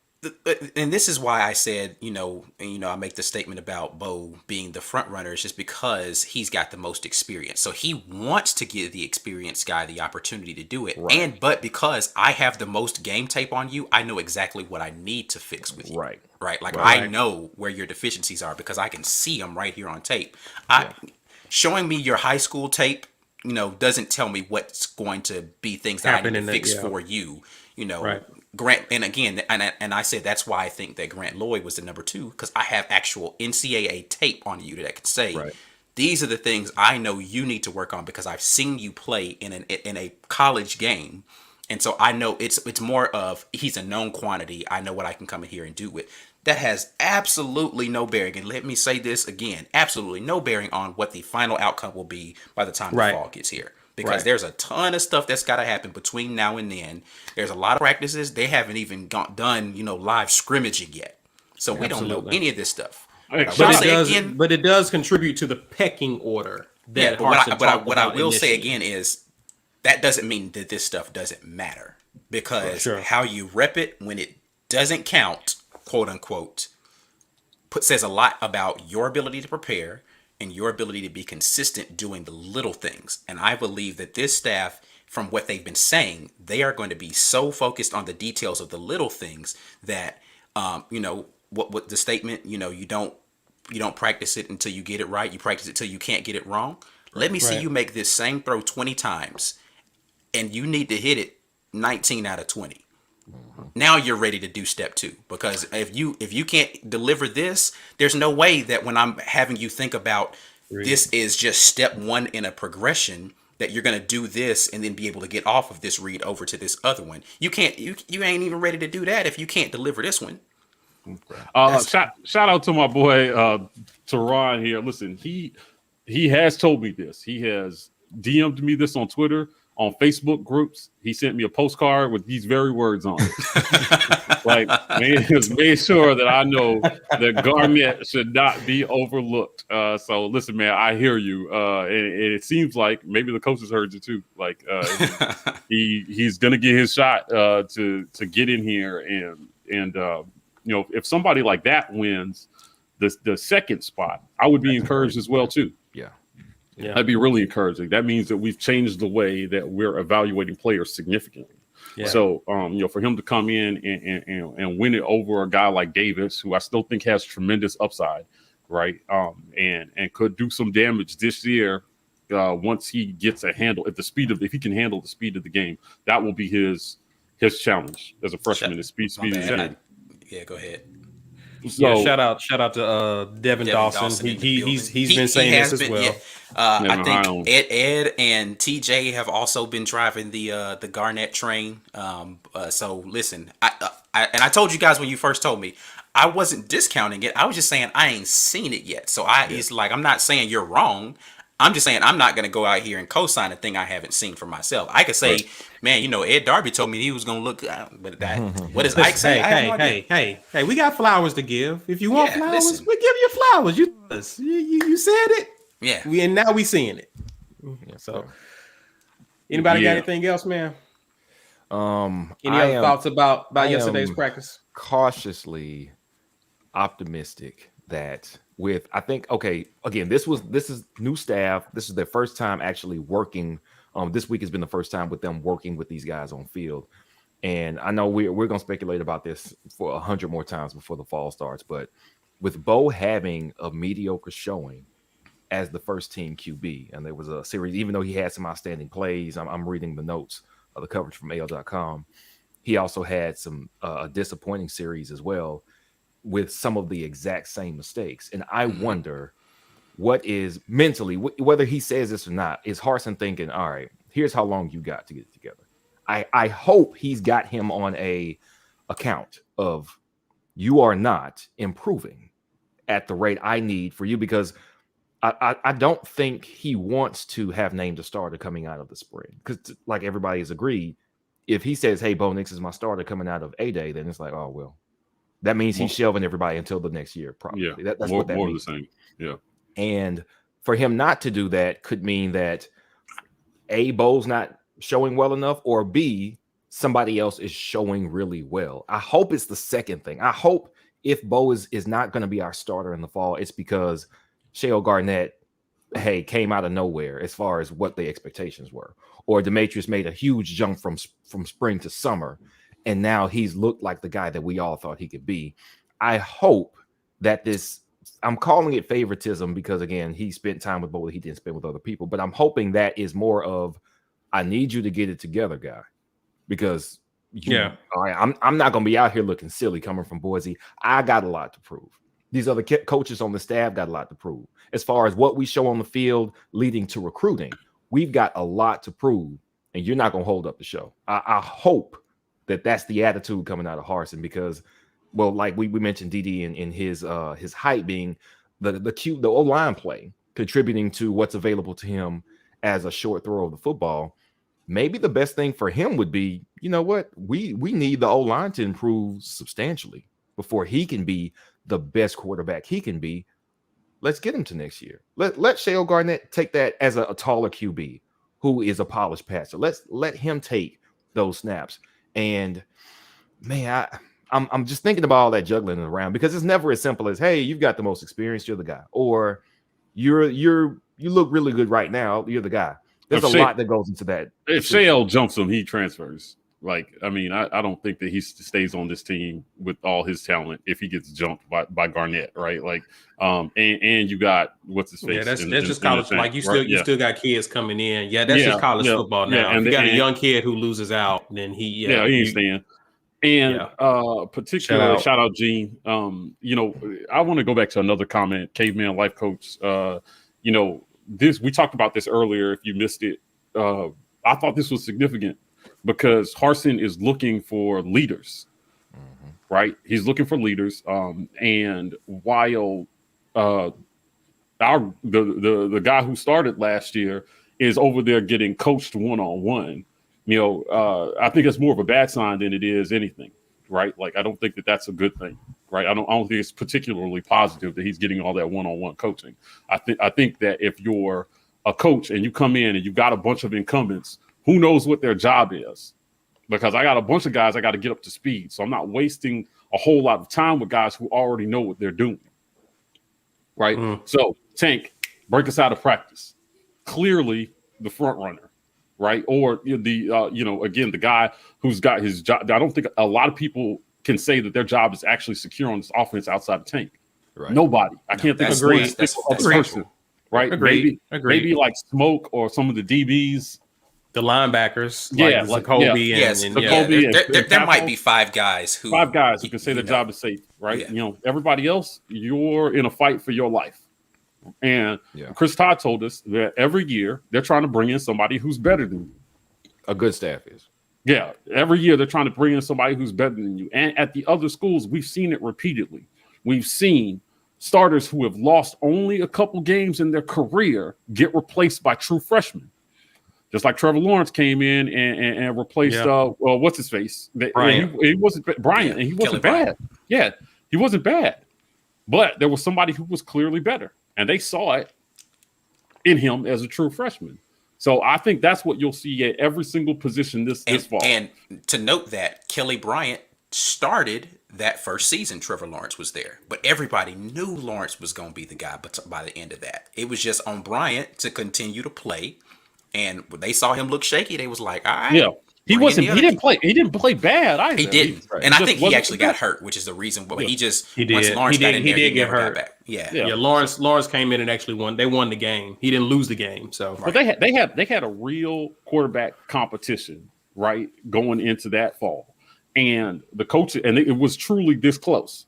And this is why I said, I make the statement about Bo being the front runner is just because he's got the most experience. So he wants to give the experienced guy the opportunity to do it. Right. But because I have the most game tape on you, I know exactly what I need to fix with you. Right. Like I know where your deficiencies are because I can see them right here on tape. Showing me your high school tape, doesn't tell me what's going to be things that I need to fix for you, Right. Grant, and again, and I said that's why I think that Grant Lloyd was the number 2 because I have actual NCAA tape on you that could say these are the things I know you need to work on because I've seen you play in a college game, And so I know it's more of he's a known quantity. I know what I can come in here and do with. That has absolutely no bearing. And let me say this again, absolutely no bearing on what the final outcome will be by the time the Right. fall gets here. Because there's a ton of stuff that's got to happen between now and then. There's a lot of practices. They haven't even done, live scrimmaging yet. So we don't know any of this stuff. But it does contribute to the pecking order. But what I will say again is that doesn't mean that this stuff doesn't matter, because how you rep it when it doesn't count, quote unquote, says a lot about your ability to prepare and your ability to be consistent doing the little things. And I believe that this staff, from what they've been saying, they are going to be so focused on the details of the little things that, what the statement, you don't practice it until you get it right. You practice it till you can't get it wrong. Let me see you make this same throw 20 times and you need to hit it 19 out of 20. Now you're ready to do step 2, because if you can't deliver this, there's no way that when I'm having you think about this is just step 1 in a progression, that you're going to do this and then be able to get off of this read over to this other one. You can't, you ain't even ready to do that if you can't deliver this one. Shout out to my boy Teron here. Listen, he has told me this. He has DM'd me this on Twitter, on Facebook groups. He sent me a postcard with these very words on it. Like, made sure that I know that Garnett should not be overlooked. So listen, man, I hear you. And it seems like maybe the coaches heard you too. Like, he's gonna get his shot to get in here, and if somebody like that wins the second spot, I would be encouraged as well too. Yeah, that'd be really encouraging. That means that we've changed the way that we're evaluating players significantly. Yeah. So, for him to come in and win it over a guy like Davis, who I still think has tremendous upside, right? And could do some damage this year once he gets a handle if he can handle the speed of the game. That will be his challenge as a freshman. Is speed. Yeah, go ahead. So, shout out to Devin Dawson. He's been saying this as well. I think Ed and TJ have also been driving the Garnett train. So listen, I told you guys when you first told me, I wasn't discounting it. I was just saying I ain't seen it yet. So it's like, I'm not saying you're wrong. I'm just saying I'm not going to go out here and co-sign a thing I haven't seen for myself. I could say, man, Ed Darby told me he was going to look, but what does Ike say? Hey, we got flowers to give. If you want flowers, we give you flowers. You said it. Yeah. And now we seeing it. So, anybody got anything else, man? Any other thoughts about yesterday's practice? Cautiously optimistic that again, this is new staff. This is their first time actually working. This week has been the first time with them working with these guys on field. And I know we're gonna speculate about this for 100 more times before the fall starts. But with Bo having a mediocre showing as the first team QB, and there was a series, even though he had some outstanding plays, I'm reading the notes of the coverage from AL.com. He also had some disappointing series as well, with some of the exact same mistakes. And I wonder what is mentally, whether he says this or not, is Harsin thinking, all right, here's how long you got to get it together. I hope he's got him on a account of, you are not improving at the rate I need for you, because I don't think he wants to have named a starter coming out of the spring. Because like everybody has agreed, if he says, hey, Bo Nix is my starter coming out of A-Day, then it's like, oh, well, that means he's shelving everybody until the next year, probably. Yeah, that's what that means. More of the same. Yeah. And for him not to do that could mean that A, Bo's not showing well enough, or B, somebody else is showing really well. I hope it's the second thing. I hope if Bo is not going to be our starter in the fall, it's because Shale Garnett, came out of nowhere as far as what the expectations were. Or Demetrius made a huge jump from spring to summer, and now he's looked like the guy that we all thought he could be. I hope that I'm calling it favoritism because, again, he spent time with Bo that he didn't spend with other people. But I'm hoping that is more of, I need you to get it together, guy. Because, all right, I'm not going to be out here looking silly coming from Boise. I got a lot to prove. These other coaches on the staff got a lot to prove. As far as what we show on the field leading to recruiting, we've got a lot to prove. And and you're not going to hold up the show. I hope that that's the attitude coming out of Harsin because, well, like we mentioned DD in his height being the O-line play contributing to what's available to him as a short throw of the football. Maybe the best thing for him would be, you know what, we need the O-line to improve substantially before he can be the best quarterback he can be. Let's get him to next year. Let Shale Garnett take that as a taller QB who is a polished passer. Let him take those snaps. And man, I'm just thinking about all that juggling around because it's never as simple as, hey, you've got the most experience, you're the guy, or you look really good right now, you're the guy. There's a lot that goes into that. If Shale jumps him, he transfers. Like, I mean, I don't think that he stays on this team with all his talent if he gets jumped by Garnett, right? Like, and you got what's his face? Yeah, that's just college. Like you still got kids coming in. Yeah, that's just college football now. Yeah, if you got a young kid who loses out, then he ain't staying. And particularly shout out Gene. You know, I want to go back to another comment, Caveman Life Coach. You know, we talked about this earlier. If you missed it, I thought this was significant. Because Harsin is looking for leaders, right? He's looking for leaders. And while the guy who started last year is over there getting coached one-on-one, you know, I think it's more of a bad sign than it is anything, right? Like, I don't think that that's a good thing, right? I don't think it's particularly positive that he's getting all that one-on-one coaching. I think that if you're a coach and you come in and you've got a bunch of incumbents, who knows what their job is? Because I got a bunch of guys I got to get up to speed. So I'm not wasting a whole lot of time with guys who already know what they're doing. Right? So, Tank, break us out of practice. Clearly the front runner, right? Or again, the guy who's got his job. I don't think a lot of people can say that their job is actually secure on this offense outside of Tank. Right. Nobody. I can't think of one person. Right? Maybe like Smoke or some of the DBs. The linebackers, like Kobe there might be five guys who can say their job is safe, right? Yeah. You know, everybody else, you're in a fight for your life. And Chris Todd told us that every year they're trying to bring in somebody who's better than you. A good staff is. Yeah, every year they're trying to bring in somebody who's better than you. And at the other schools, we've seen it repeatedly. We've seen starters who have lost only a couple games in their career get replaced by true freshmen. Just like Trevor Lawrence came in and replaced what's his face? Bryant. He wasn't Bryant, and he wasn't bad. Yeah, he wasn't bad. But there was somebody who was clearly better, and they saw it in him as a true freshman. So I think that's what you'll see at every single position this fall. And to note that Kelly Bryant started that first season Trevor Lawrence was there, but everybody knew Lawrence was going to be the guy. But by the end of that, it was just on Bryant to continue to play. And when they saw him look shaky, they was like, all right. Yeah. He didn't play bad either. He didn't. And I think he actually got hurt, which is the reason why he did. Once Lawrence got in there, he did get hurt. Got back. Yeah. Lawrence came in and actually won. They won the game. He didn't lose the game. So but they had a real quarterback competition, right, going into that fall. And the coach, and it was truly this close.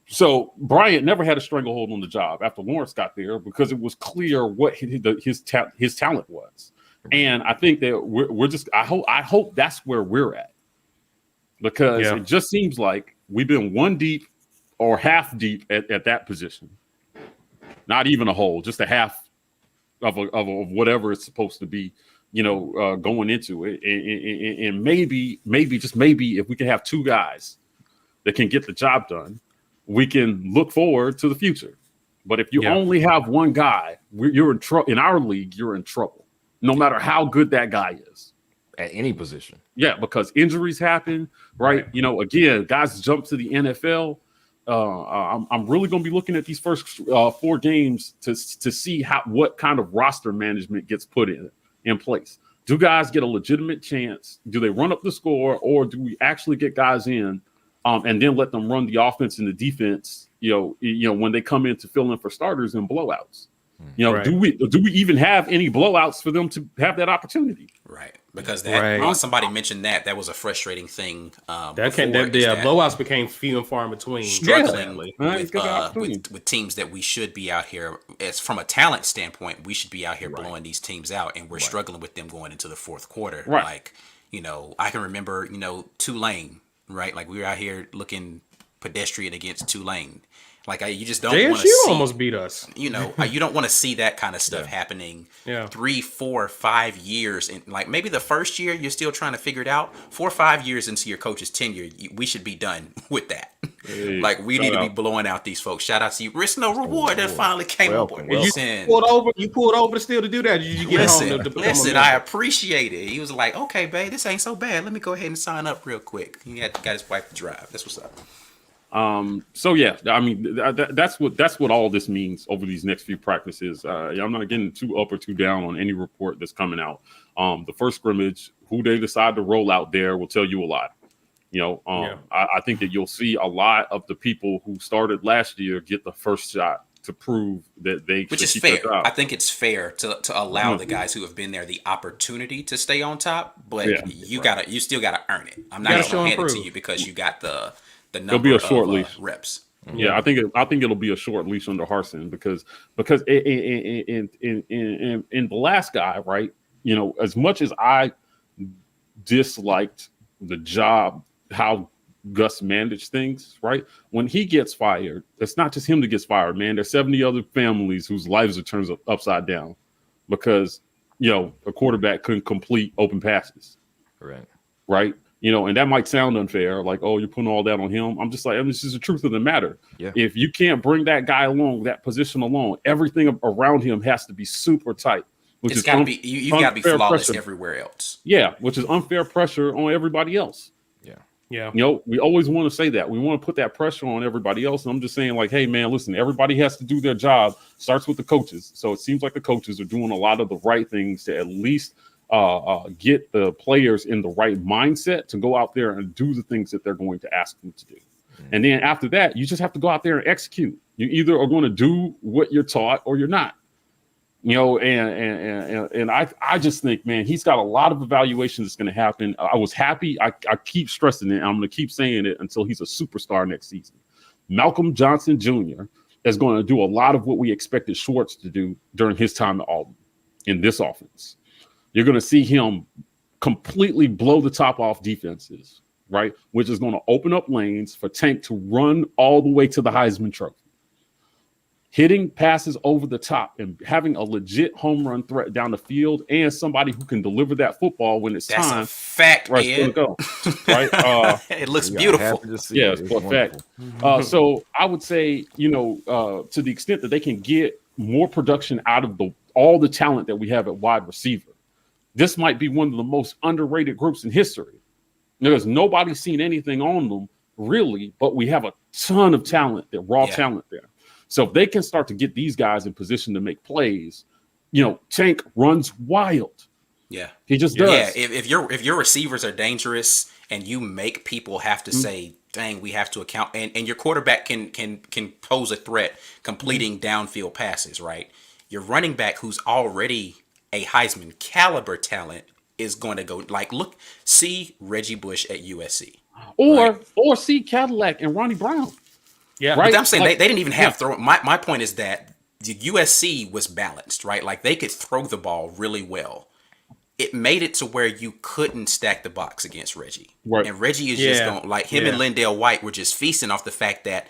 So Bryant never had a stranglehold on the job after Lawrence got there because it was clear what his talent was. And I think that we're just I hope that's where we're at, because it just seems like we've been one deep or half deep at that position. Not even a whole, just a half of whatever it's supposed to be, going into it. And maybe if we can have two guys that can get the job done, we can look forward to the future. But if you only have one guy, you're in trouble. In our league, you're in trouble. No matter how good that guy is. At any position. Yeah, because injuries happen, right? Again, guys jump to the NFL. I'm really going to be looking at these first 4 games to see what kind of roster management gets put in place. Do guys get a legitimate chance? Do they run up the score, or do we actually get guys in and then let them run the offense and the defense, when they come in to fill in for starters and blowouts? Do we even have any blowouts for them to have that opportunity? Right. because that Right. somebody mentioned that was a frustrating thing. Blowouts became few and far in between. Struggling Sadly. with teams that we should be out here, as from a talent standpoint, we should be out here blowing these teams out, and we're struggling with them going into the fourth quarter. Right. Like, I can remember, Tulane, right? Like, we were out here looking pedestrian against Tulane. Like, you just don't want to JSU see. almost beat us. You don't want to see that kind of stuff happening 3, 4, 5 years. And like, maybe the first year you're still trying to figure it out. 4 or 5 years into your coach's tenure, we should be done with that. Hey, like, we need to be blowing out these folks. Shout out to you. Risk no reward that finally came aboard. You pulled over still to do that. Did you get home to listen, I appreciate it. He was like, okay, babe, this ain't so bad. Let me go ahead and sign up real quick. He got his wife to drive. That's what's up. So yeah, I mean that's what all this means over these next few practices. I'm not getting too up or too down on any report that's coming out. The first scrimmage, who they decide to roll out there will tell you a lot. I think that you'll see a lot of the people who started last year get the first shot to prove that they, which is fair. I think it's fair to allow the guys who have been there the opportunity to stay on top, but you still gotta earn it. I'm not gonna hand it to you because you got the number It'll be a short leash. Reps. Yeah, I think it'll be a short leash under Harsin because in the last guy, right? As much as I disliked the job, how Gus managed things, right? When he gets fired, it's not just him that gets fired, man. There's 70 other families whose lives are turned upside down because a quarterback couldn't complete open passes. Right. And that might sound unfair, like, oh, you're putting all that on him. I'm just like, this is the truth of the matter. Yeah. If you can't bring that guy along, that position along, everything around him has to be super tight. It's got to be, you got to be flawless pressure everywhere else. Yeah, which is unfair pressure on everybody else. Yeah. We always want to say that. We want to put that pressure on everybody else. And I'm just saying, like, hey, man, listen, everybody has to do their job. Starts with the coaches. So it seems like the coaches are doing a lot of the right things to at least get the players in the right mindset to go out there and do the things that they're going to ask them to do. And then after that, you just have to go out there and execute. You either are going to do what you're taught or you're not. And I just think, man, he's got a lot of evaluation that's going to happen. I was happy. I keep stressing it. I'm going to keep saying it until he's a superstar next season. Malcolm Johnson Jr. is going to do a lot of what we expected Schwartz to do during his time at Auburn in this offense. You're going to see him completely blow the top off defenses, right? Which is going to open up lanes for Tank to run all the way to the Heisman Trophy. Hitting passes over the top and having a legit home run threat down the field and somebody who can deliver that football when it's That's time. A fact, right, Ed. go, right? It looks beautiful. Yeah, it's a fact. So I would say, to the extent that they can get more production out of all the talent that we have at wide receiver, this might be one of the most underrated groups in history. Because nobody's seen anything on them, really, but we have a ton of talent, raw talent there. So if they can start to get these guys in position to make plays, Tank runs wild. Yeah. He just does. Yeah, if your receivers are dangerous and you make people have to say, dang, we have to account, and your quarterback can pose a threat completing downfield passes, right? Your running back, who's already a Heisman caliber talent, is going to go see Reggie Bush at USC, or see Cadillac and Ronnie Brown. Yeah, right. But I'm saying they didn't even have throw. My point is that the USC was balanced, right? Like they could throw the ball really well. It made it to where you couldn't stack the box against Reggie, right? And Reggie is just going him and Lindale White were just feasting off the fact that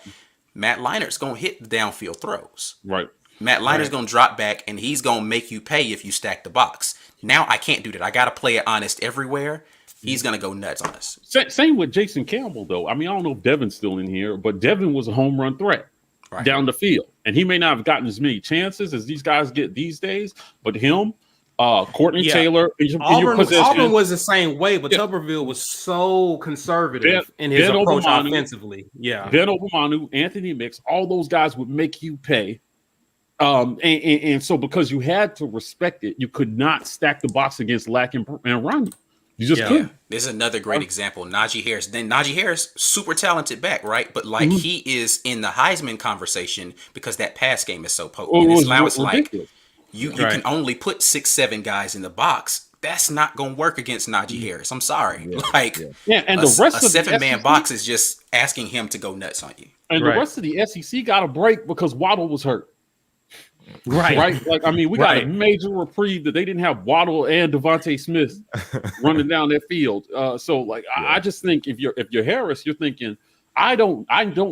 Matt Leinert's going to hit the downfield throws, right? Matt Leinert's going to drop back and he's going to make you pay if you stack the box. Now I can't do that. I got to play it honest everywhere. He's going to go nuts on us. Same with Jason Campbell, though. I mean, I don't know if Devin's still in here, but Devin was a home run threat down the field. And he may not have gotten as many chances as these guys get these days, but him, Courtney Taylor, Auburn was the same way, but Tuberville was so conservative in his approach offensively. Yeah. Ben Obamanu, Anthony Mix, all those guys would make you pay. And so because you had to respect it, you could not stack the box against Lack and Ronnie. You just couldn't. This is another great example. Najee Harris. Then Najee Harris, super talented back, right? But he is in the Heisman conversation because that pass game is so potent. It's like you can only put 6-7 guys in the box That's not going to work against Najee Harris. I'm sorry. Like, and a, the rest a of the 7-man SEC box is just asking him to go nuts on you. And the rest of the SEC got a break because Waddle was hurt. Right. Like, I mean, we got a major reprieve that they didn't have Waddle and Devontae Smith running down that field. So, like, I just think if you're Harris, you're thinking, I don't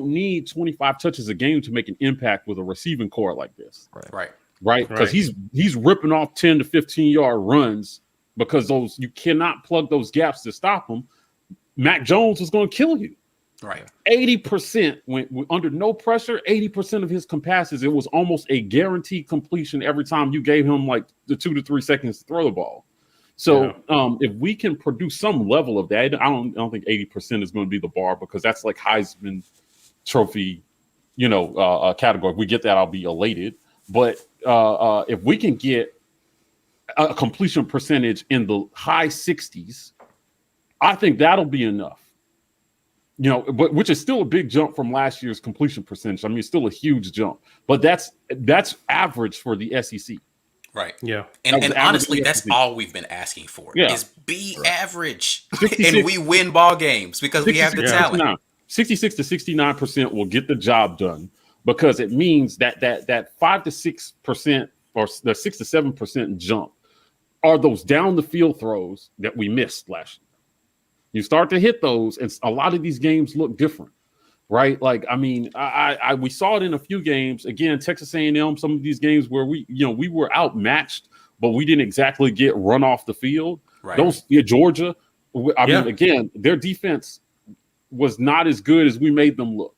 need 25 touches a game to make an impact with a receiving core like this. Right. Because he's ripping off 10 to 15-yard runs because you cannot plug those gaps to stop him. Mac Jones was going to kill you. 80% when under no pressure, 80% of his passes, it was almost a guaranteed completion every time you gave him like the 2 to 3 seconds to throw the ball. So if we can produce some level of that, I don't think 80% is going to be the bar because that's like Heisman Trophy, category. If we get that, I'll be elated. But if we can get a completion percentage in the high 60s, I think that'll be enough. But which is still a big jump from last year's completion percentage. I mean, it's still a huge jump, but that's average for the SEC. Right. Yeah. And honestly, that's all we've been asking for is be average. And we win ball games because we have the talent. 66 to 69% will get the job done because it means that 5 to 6% or the 6 to 7% jump are those down the field throws that we missed last year. You start to hit those, and a lot of these games look different, right? Like, I mean, we saw it in a few games. Again, Texas A&M, some of these games where we were outmatched, but we didn't exactly get run off the field. Georgia, I mean, again, their defense was not as good as we made them look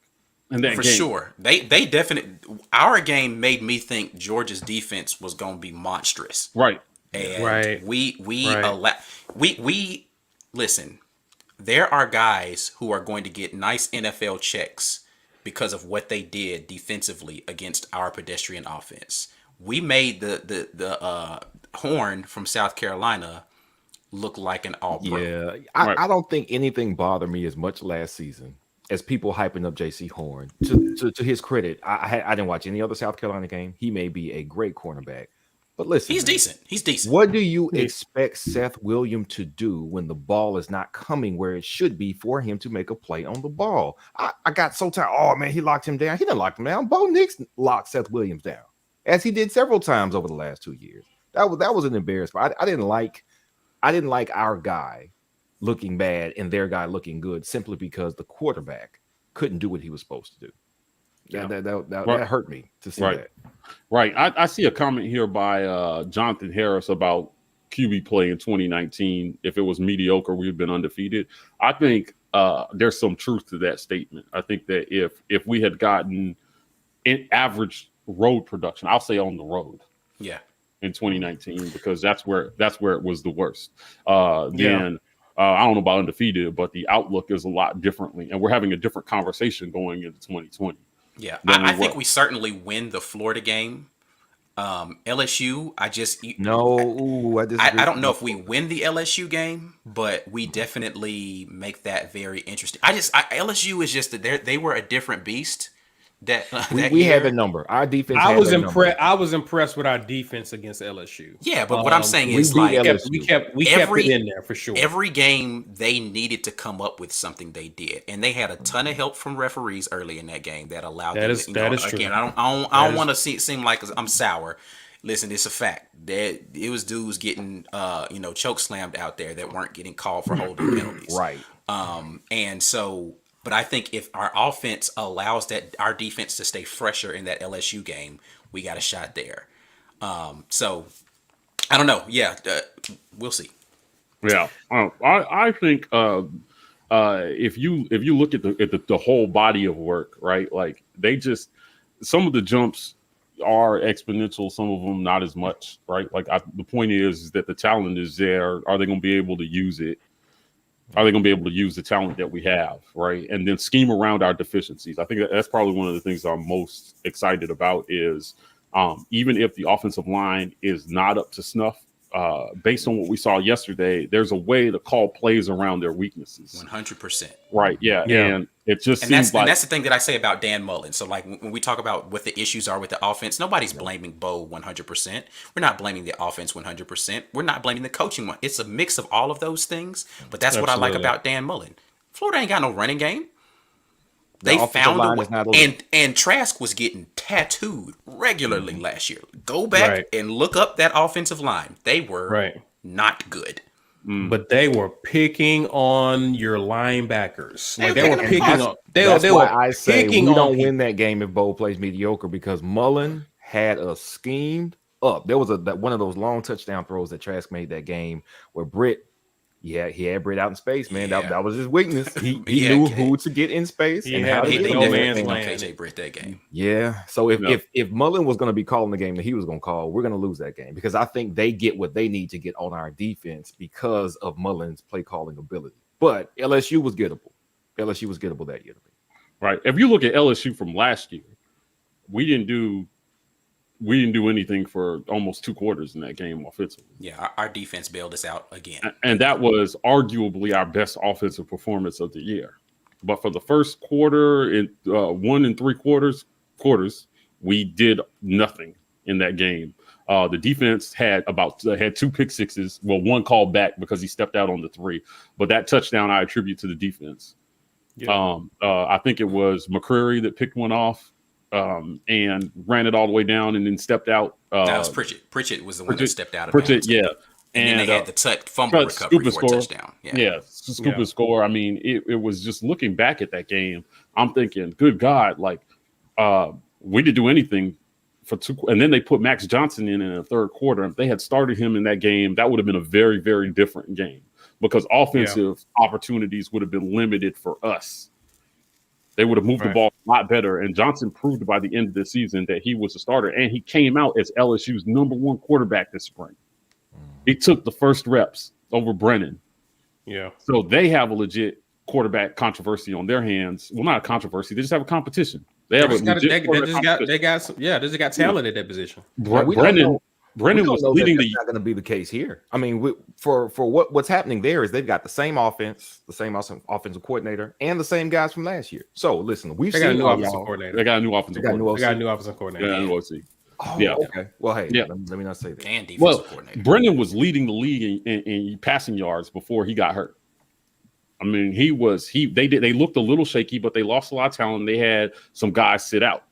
in that game. For sure. They definitely, our game made me think Georgia's defense was going to be monstrous. Right. And we listen. There are guys who are going to get nice NFL checks because of what they did defensively against our pedestrian offense. We made the Horn from South Carolina look like an all-pro. Yeah, I don't think anything bothered me as much last season as people hyping up J.C. Horn. To his credit, I didn't watch any other South Carolina game. He may be a great cornerback. But listen, he's decent. He's decent. What do you expect Seth Williams to do when the ball is not coming where it should be for him to make a play on the ball? I got so tired. Oh, man, he locked him down. He didn't lock him down. Bo Nix locked Seth Williams down, as he did several times over the last 2 years. That was an embarrassment. I didn't like our guy looking bad and their guy looking good simply because the quarterback couldn't do what he was supposed to do. That hurt me to see that. Right. I see a comment here by Jonathan Harris about QB play in 2019. If it was mediocre, we've been undefeated. I think there's some truth to that statement. I think that if we had gotten an average road production, I'll say on the road. Yeah. In 2019, because that's where it was the worst. Then I don't know about undefeated, but the outlook is a lot differently. And we're having a different conversation going into 2020. Yeah, I think we certainly win the Florida game. LSU, I don't know if we win the LSU game, but we definitely make that very interesting. LSU is just that they were a different beast. We had the number. Our defense. I was impressed with our defense against LSU. Yeah, but what I'm saying is we kept it in there for sure. Every game they needed to come up with something they did, and they had a ton of help from referees early in that game that allowed them. That is true. I don't want to seem like I'm sour. Listen, it's a fact that it was dudes getting choke slammed out there that weren't getting called for holding penalties. Right. And so. But I think if our offense allows our defense to stay fresher in that LSU game, we got a shot there. So I don't know. Yeah, we'll see. Yeah, I think if you look at the whole body of work, right? Like some of the jumps are exponential, some of them not as much, right? Like the point is that the talent is there. Are they going to be able to use it? Are they going to be able to use the talent that we have, right? And then scheme around our deficiencies. I think that's probably one of the things I'm most excited about is even if the offensive line is not up to snuff, based on what we saw yesterday, there's a way to call plays around their weaknesses. 100%. Right. Yeah. And it just seems like, and that's the thing that I say about Dan Mullen. So like when we talk about what the issues are with the offense, nobody's blaming Bo 100%. We're not blaming the offense 100%. We're not blaming the coaching one. It's a mix of all of those things. But that's what I like about Dan Mullen. Florida ain't got no running game. They found a way, and Trask was getting tattooed regularly last year. Go back and look up that offensive line. They were not good. But they were picking on your linebackers. Like they were picking on. That's why I say we don't win that game if Bo plays mediocre, because Mullen had a schemed up. There was one of those long touchdown throws that Trask made that game where Britt. Yeah, he had Britt out in space, man. That was his weakness. He knew who to get in space and how to get no man's land. KJ Britt that game. Yeah. So if Mullen was going to be calling the game that he was going to call, we're going to lose that game, because I think they get what they need to get on our defense because of Mullen's play calling ability. But LSU was gettable. LSU was gettable that year to me. Right. If you look at LSU from last year, we didn't do anything for almost 2 quarters in that game offensively. Yeah, our defense bailed us out again. And that was arguably our best offensive performance of the year. But for the first quarter, in 1 3/4 quarters, we did nothing in that game. The defense had 2 pick sixes. Well, one called back because he stepped out on the 3. But that touchdown I attribute to the defense. Yeah. I think it was McCreary that picked one off. And ran it all the way down and then stepped out. That was Pritchett. Pritchett was the one that stepped out of Pritchett, yeah. And then they had the fumble recovery for a touchdown. Scoop and score. I mean, it was just looking back at that game, I'm thinking, good God, like we didn't do anything for 2. And then they put Max Johnson in the third quarter. If they had started him in that game, that would have been a very, very different game, because offensive opportunities would have been limited for us. They would have moved the ball a lot better. And Johnson proved by the end of the season that he was a starter. And he came out as LSU's #1 quarterback this spring. He took the first reps over Brennan. Yeah. So they have a legit quarterback controversy on their hands. Well, not a controversy. They just have a competition. They just got talent at that position. Brennan was leading the. Not going to be the case here. I mean, for what's happening there is they've got the same offense, the same offensive coordinator, and the same guys from last year. So listen, they got a new offensive coordinator. They got a new offensive coordinator. They got a new offensive coordinator. They got a new OC. Oh, yeah. Okay. Well, hey, let me not say that. And defensive coordinator. Brennan was leading the league in passing yards before he got hurt. I mean, they looked a little shaky, but they lost a lot of talent. They had some guys sit out.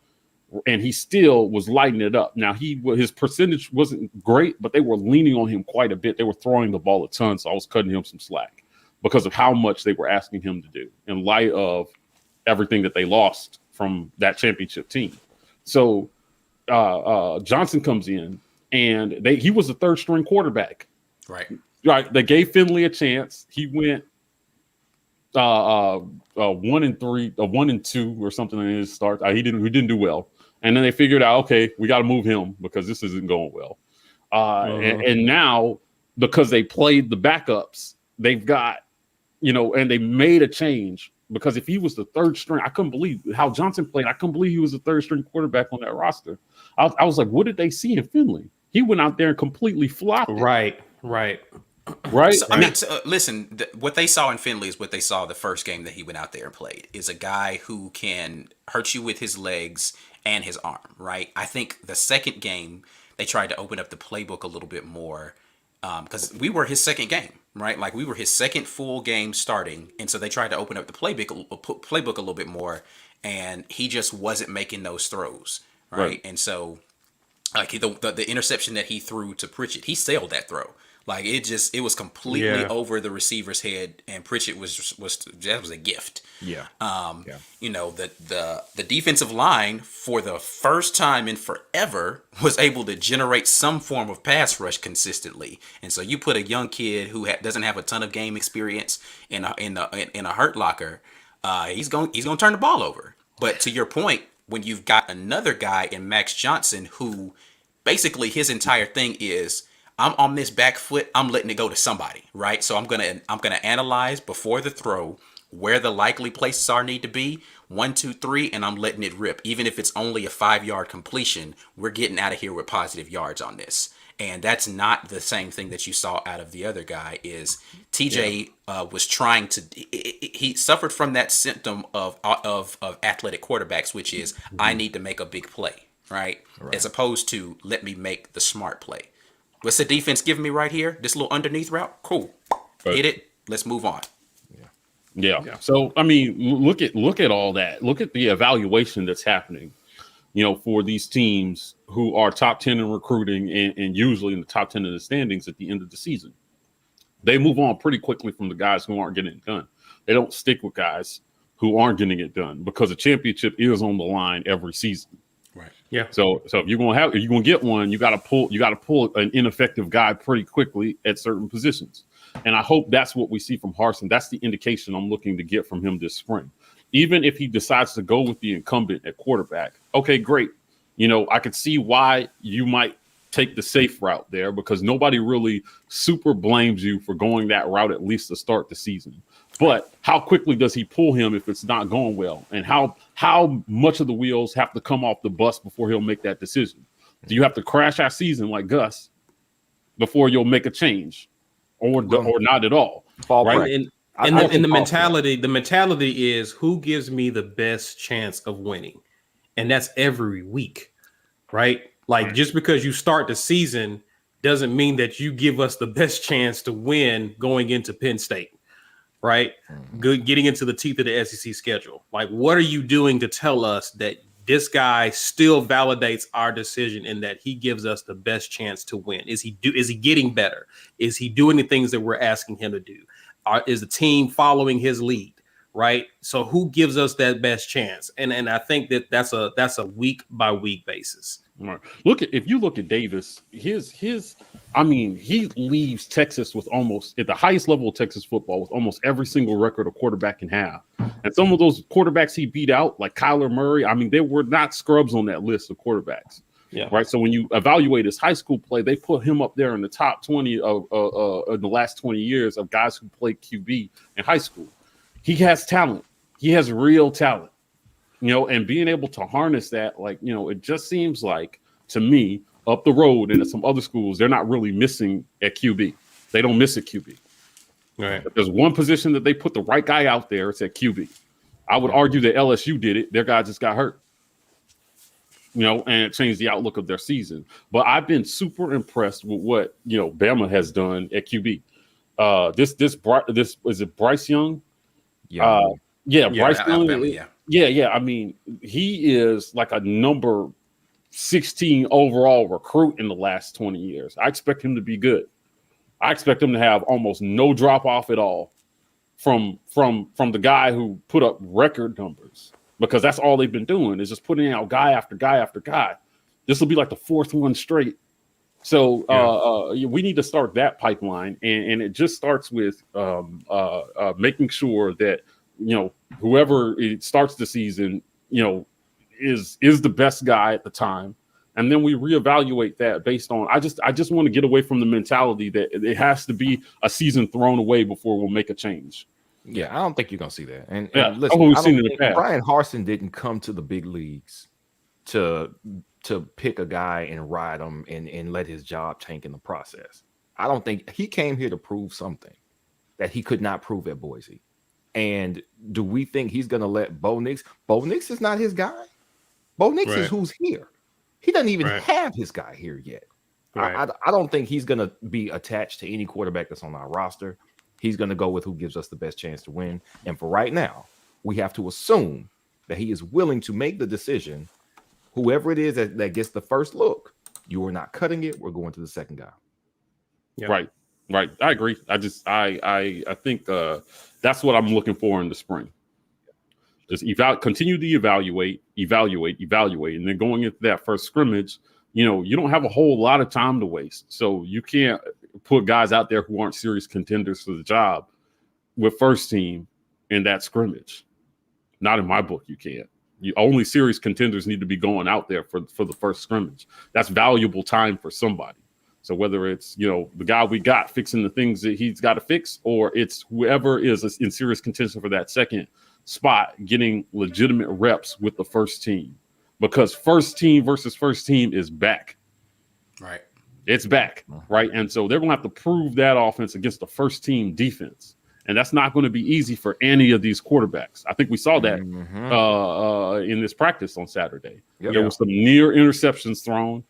And he still was lighting it up. Now, his percentage wasn't great, but they were leaning on him quite a bit. They were throwing the ball a ton, so I was cutting him some slack because of how much they were asking him to do in light of everything that they lost from that championship team. So Johnson comes in, and he was the third-string quarterback. Right. They gave Finley a chance. He went 1-3, 1-2 or something in his start. He didn't do well. And then they figured out, okay, we got to move him because this isn't going well. And now, because they played the backups, they've got, and they made a change, because if he was the third string, I couldn't believe how Johnson played. I couldn't believe he was the third string quarterback on that roster. I was like, what did they see in Finley? He went out there and completely flopped it. Right. So, I mean, listen, what they saw in Finley is what they saw the first game that he went out there and played, is a guy who can hurt you with his legs and his arm, right? I think the second game, they tried to open up the playbook a little bit more, because we were his second game, right? Like, we were his second full game starting, and so they tried to open up the playbook a little bit more, and he just wasn't making those throws, right? And so, like, the interception that he threw to Pritchett, he sailed that throw. Like, it was completely over the receiver's head, and Pritchett was a gift. Yeah. The defensive line, for the first time in forever, was able to generate some form of pass rush consistently. And so you put a young kid who doesn't have a ton of game experience in a hurt locker, he's going to turn the ball over. But to your point, when you've got another guy in Max Johnson, who basically his entire thing is, I'm on this back foot, I'm letting it go to somebody, right? So I'm gonna analyze before the throw where the likely places need to be, 1, 2, 3, and I'm letting it rip. Even if it's only a 5-yard completion, we're getting out of here with positive yards on this. And that's not the same thing that you saw out of the other guy. Is TJ was trying to, he suffered from that symptom of athletic quarterbacks, which is I need to make a big play, right? As opposed to let me make the smart play. What's the defense giving me right here? This little underneath route? Cool. Hit it. Let's move on. Yeah. So I mean, look at all that. Look at the evaluation that's happening, for these teams who are top 10 in recruiting and usually in the top 10 in the standings at the end of the season. They move on pretty quickly from the guys who aren't getting it done. They don't stick with guys who aren't getting it done because a championship is on the line every season. Right. Yeah. So if you're gonna get one, you gotta pull an ineffective guy pretty quickly at certain positions. And I hope that's what we see from Harsin. That's the indication I'm looking to get from him this spring. Even if he decides to go with the incumbent at quarterback, okay, great. I could see why you might take the safe route there because nobody really super blames you for going that route at least to start the season. But how quickly does he pull him if it's not going well? And how much of the wheels have to come off the bus before he'll make that decision? Do you have to crash our season like Gus before you'll make a change? Or not at all. Right? And the mentality is who gives me the best chance of winning, and that's every week, right? Like just because you start the season doesn't mean that you give us the best chance to win going into Penn State, right? Getting into the teeth of the SEC schedule. Like, what are you doing to tell us that this guy still validates our decision in that he gives us the best chance to win? Is he getting better? Is he doing the things that we're asking him to do? Is the team following his lead? Right. So who gives us that best chance? And I think that's a week by week basis. Right. If you look at Davis, he leaves Texas with almost at the highest level of Texas football with almost every single record a quarterback can have. And some of those quarterbacks he beat out, like Kyler Murray, they were not scrubs on that list of quarterbacks. Yeah. Right. So when you evaluate his high school play, they put him up there in the top 20 of the last 20 years of guys who played QB in high school. He has talent. He has real talent. And being able to harness that, it just seems like to me up the road and at some other schools, they're not really missing at QB. They don't miss at QB. Right. If there's one position that they put the right guy out there, it's at QB. I would argue that LSU did it. Their guy just got hurt. And it changed the outlook of their season. But I've been super impressed with what, Bama has done at QB. This is it Bryce Young? Bryce Young. Yeah. He is like a number 16 overall recruit in the last 20 years. I expect him to be good. I expect him to have almost no drop off at all from the guy who put up record numbers, because that's all they've been doing is just putting out guy after guy after guy. This will be like the fourth one straight. So we need to start that pipeline, and it just starts with making sure that whoever it starts the season is the best guy at the time, and then we reevaluate that based on. I just want to get away from the mentality that it has to be a season thrown away before we'll make a change. Yeah, I don't think you're gonna see that. And listen, we've seen in the past. Brian Harsin didn't come to the big leagues to pick a guy and ride him and let his job tank in the process. I don't think he came here to prove something that he could not prove at Boise. And do we think he's going to let Bo Nix? Bo Nix is not his guy. Bo Nix is who's here. He doesn't even have his guy here yet. I don't think he's going to be attached to any quarterback that's on our roster. He's going to go with who gives us the best chance to win. And for right now, we have to assume that he is willing to make the decision. Whoever it is that gets the first look, you are not cutting it. We're going to the second guy. Yep. Right. I agree. I think that's what I'm looking for in the spring. Just continue to evaluate, and then going into that first scrimmage, you don't have a whole lot of time to waste. So you can't put guys out there who aren't serious contenders for the job with first team in that scrimmage. Not in my book, you can't. Only serious contenders need to be going out there for the first scrimmage. That's valuable time for somebody. So whether it's, the guy we got fixing the things that he's got to fix, or it's whoever is in serious contention for that second spot getting legitimate reps with the first team, because first team versus first team is back. Right. It's back, right? And so they're going to have to prove that offense against the first team defense. And that's not going to be easy for any of these quarterbacks. I think we saw that in this practice on Saturday. Yep. There was some near interceptions thrown.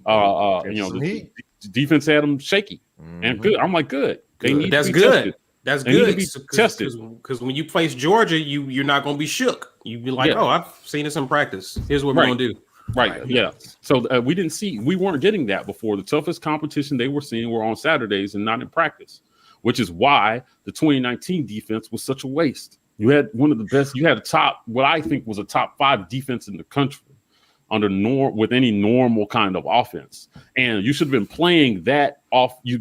The defense had them shaky and good. I'm like, good. They need That's to be good. tested. That's They need good. to be tested. Because when you face Georgia, you're not going to be shook. You be like, Yeah. oh, I've seen this in practice. Here's what we're going to do. Right. Yeah. So we weren't getting that before. The toughest competition they were seeing were on Saturdays and not in practice, which is why the 2019 defense was such a waste. You had one of the best. You had what I think was a top 5 defense in the country with any normal kind of offense, and you should have been playing that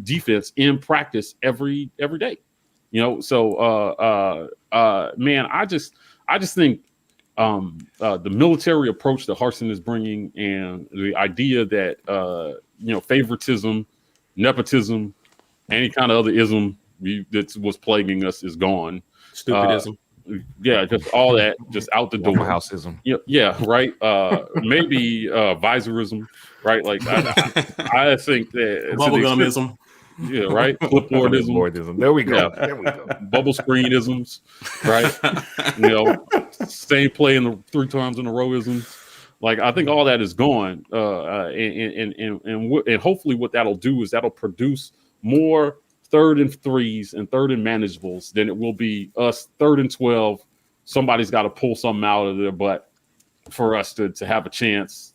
defense in practice every day. So man, I just think the military approach that Harsin is bringing, and the idea that favoritism, nepotism, any kind of other ism that was plaguing us is gone. Stupidism. Just all that, just out the door. Houseism. Yeah, right. Maybe visorism, right? Like I think that Bubblegumism. Yeah, right. Clipboardism. There we go. Yeah. There we go. Bubble screenisms, right? Same play in the 3 times in a rowisms. Like, I think all that is gone, and hopefully what that'll do is that'll produce more 3rd and 3s and 3rd and manageables than it will be us 3rd and 12. Somebody's got to pull something out of their butt for us to have a chance.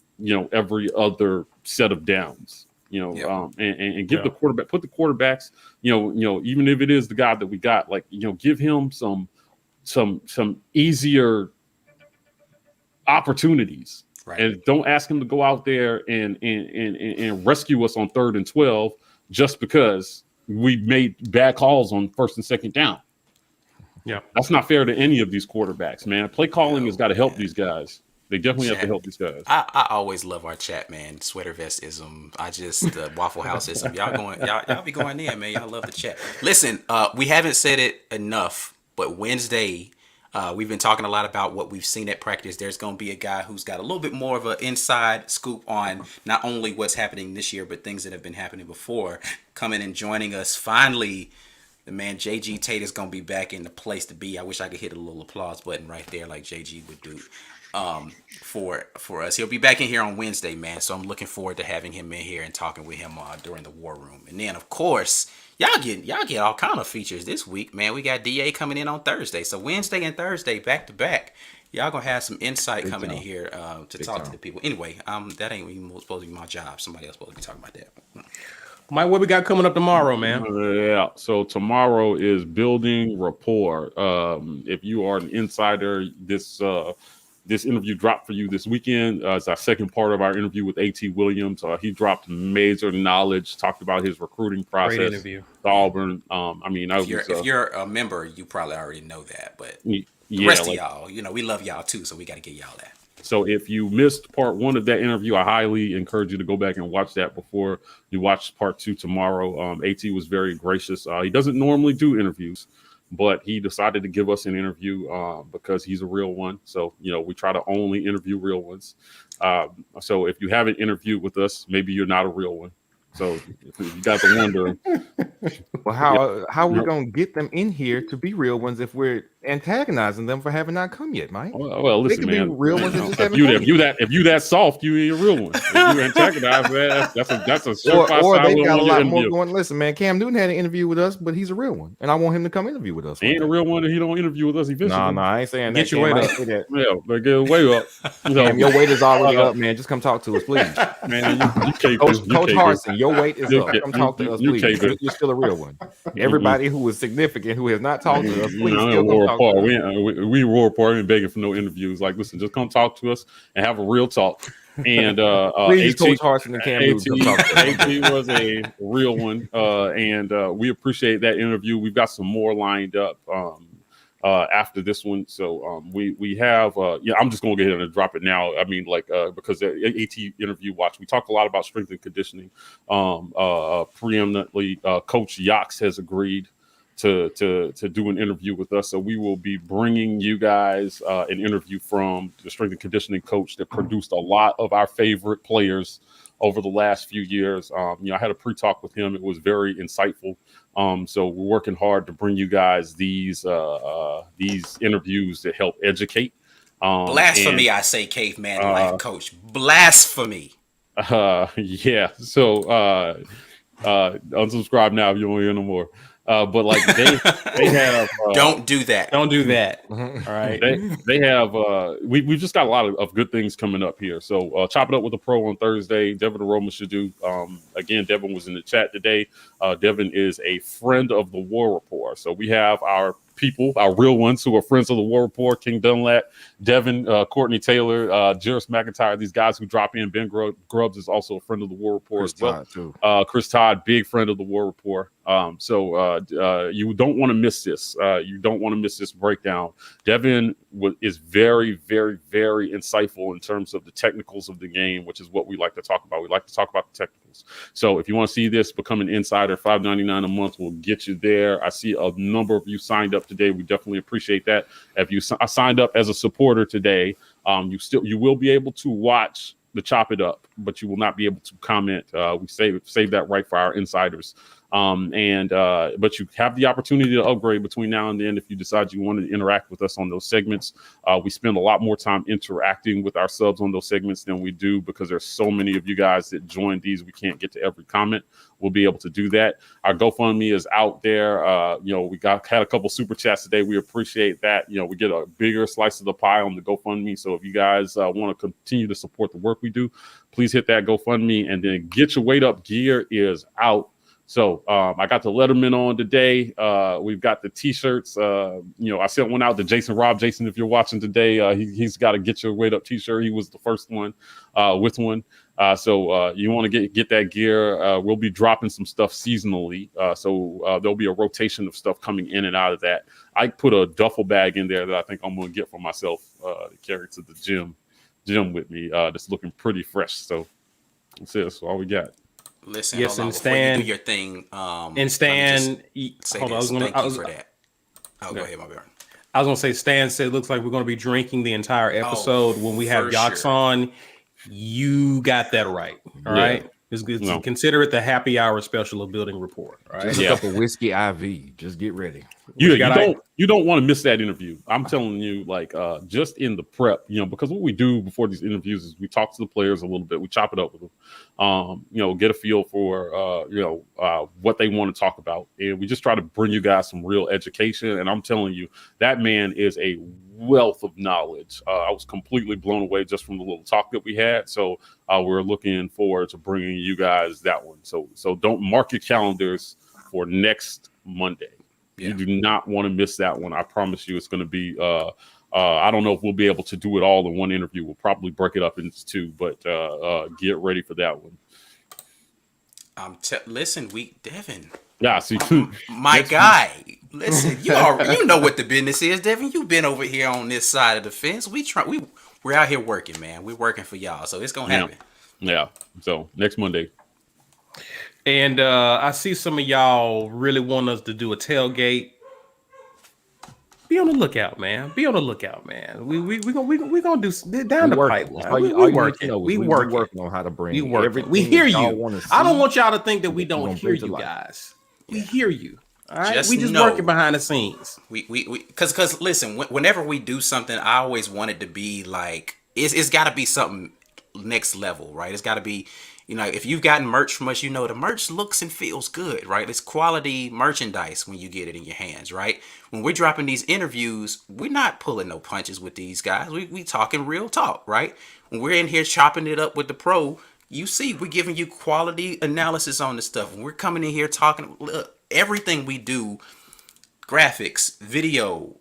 Every other set of downs. And give the quarterback, put the quarterbacks, even if it is the guy that we got, like, give him some easier opportunities, right? And don't ask him to go out there and rescue us on 3rd and 12 just because we made bad calls on 1st and 2nd down. Yeah, that's not fair to any of these quarterbacks, man. Play calling has got to help these guys. They definitely have to help these guys. I always love our chat, man. Sweater vestism. Waffle Houseism. Y'all be going in, man. Y'all love the chat. Listen, we haven't said it enough, but Wednesday, we've been talking a lot about what we've seen at practice. There's going to be a guy who's got a little bit more of an inside scoop on not only what's happening this year, but things that have been happening before, coming and joining us. Finally, the man JG Tate is going to be back in the place to be. I wish I could hit a little applause button right there like JG would do. For us, he'll be back in here on Wednesday, man. So I'm looking forward to having him in here and talking with him during the War Room. And then, of course, y'all get all kind of features this week, man. We got DA coming in on Thursday, so Wednesday and Thursday back to back. Y'all gonna have some insight coming in here to talk to the people. Anyway, that ain't even supposed to be my job. Somebody else supposed to be talking about that. Mike, what we got coming up tomorrow, man? Yeah, so tomorrow is building rapport. If you are an insider, this interview dropped for you this weekend. It's our second part of our interview with A.T. Williams. He dropped major knowledge, talked about his recruiting process. Great interview. Auburn. If you're a member, you probably already know that. But the rest of y'all, we love y'all too, so we got to get y'all that. So if you missed part 1 of that interview, I highly encourage you to go back and watch that before you watch part 2 tomorrow. A.T. was very gracious. He doesn't normally do interviews, but he decided to give us an interview because he's a real one. So, we try to only interview real ones. So if you haven't interviewed with us, maybe you're not a real one. So you guys are wondering. Well, how are we going to get them in here to be real ones if we're antagonizing them for having not come yet, Mike? Well, listen, man. Be real ones if you that soft, you ain't a real one. If you antagonize, man, that's a surefire or sign they got a lot more interview. going. Listen, man, Cam Newton had an interview with us, but he's a real one, and I want him to come interview with us. He ain't a real one, and he don't interview with us eventually. No, I ain't saying that. Get your weight up. Yeah, but get your weight up. Cam, your weight is already up, man. Just come talk to us, please. Man, you can't. Coach Harsin, your weight is up. Come talk to us, please. You're still a real one. Everybody who is significant who has not talked to us, please still come talk to us. We roar apart and begging for no interviews. Like, listen, just come talk to us and have a real talk. And please, Coach Harsin and Cam AT was a real one, and we appreciate that interview. We've got some more lined up after this one. So we have I'm just gonna go ahead and drop it now. I mean, because the AT interview we talk a lot about strength and conditioning. Preeminently, Coach Yax has agreed to do an interview with us. So we will be bringing you guys an interview from the strength and conditioning coach that produced a lot of our favorite players over the last few years. I had a pre-talk with him. It was very insightful. So we're working hard to bring you guys these interviews that help educate. Blasphemy, I say, caveman life coach. Blasphemy. Yeah. So unsubscribe now if you don't hear no more. But like they have don't do that. Don't do that. All right. They have we've just got a lot of good things coming up here. So chop it up with the pro on Thursday. Devin Aroma should do. Again, Devin was in the chat today. Devin is a friend of the War Report. So we have our people, our real ones who are friends of the War Report: King Dunlap, Devin, Courtney Taylor, Jairus McIntyre. These guys who drop in. Ben Grubbs is also a friend of the War Report as well. Chris Todd, big friend of the War Report. So you don't want to miss this. You don't want to miss this breakdown. Devin is very, very, very insightful in terms of the technicals of the game, which is what we like to talk about. We like to talk about the technicals. So if you want to see this, become an insider. $5.99 a month will get you there. I see a number of you signed up today. We definitely appreciate that. If you signed up as a supporter today, you will be able to watch the Chop It Up, but you will not be able to comment. We save that right for our insiders. But you have the opportunity to upgrade between now and then if you decide you want to interact with us on those segments. We spend a lot more time interacting with our subs on those segments than we do because there's so many of you guys that join these. We can't get to every comment. We'll be able to do that. Our GoFundMe is out there. We had a couple super chats today. We appreciate that. We get a bigger slice of the pie on the GoFundMe. So if you guys want to continue to support the work we do, please hit that GoFundMe, and then Get Your Weight Up gear is out. So I got the Letterman on today. We've got the T-shirts. I sent one out to Jason Robb. Jason, if you're watching today, he's got a Get Your Weight Up T-shirt. He was the first one with one. So you want to get that gear. We'll be dropping some stuff seasonally. So there'll be a rotation of stuff coming in and out of that. I put a duffel bag in there that I think I'm going to get for myself to carry to the gym with me. That's looking pretty fresh. So that's all we got. Listen, yes, hold on, and Stan, you do your thing. And Stan, hold on, thank you for that. Go ahead, my bad. I was gonna say, Stan said, it looks like we're gonna be drinking the entire episode when we have Yachts on. You got that right. All right. Consider it the happy hour special of Building Report. All right. Just a cup of whiskey IV. Just get ready. You don't want to miss that interview. I'm telling you, just in the prep, because what we do before these interviews is we talk to the players a little bit. We chop it up with them, get a feel for, what they want to talk about. And we just try to bring you guys some real education. And I'm telling you, that man is a wealth of knowledge. I was completely blown away just from the little talk that we had. So we're looking forward to bringing you guys that one. So don't mark your calendars for next Monday. Yeah. You do not want to miss that one. I promise you it's going to be I don't know if we'll be able to do it all in one interview. We'll probably break it up into two, but get ready for that one. Listen, Devin. Yeah, see, my guy. Listen, you know what the business is, Devin. You've been over here on this side of the fence. We're out here working, man. We're working for y'all, so it's gonna happen. Yeah. So next Monday. And I see some of y'all really want us to do a tailgate. Be on the lookout, man. We gonna do down the pipeline. We working on how to bring everything. We hear you. I don't want y'all to think that we don't hear you guys. We hear you. All right, we just working behind the scenes. Because listen, whenever we do something, I always want it to be like it's got to be something next level, right? It's got to be. If you've gotten merch from us, the merch looks and feels good, right? It's quality merchandise when you get it in your hands, right? When we're dropping these interviews, we're not pulling no punches with these guys. We talking real talk, right? When we're in here chopping it up with the pro, you see, we're giving you quality analysis on the stuff. When we're coming in here talking, look, everything we do, graphics, video,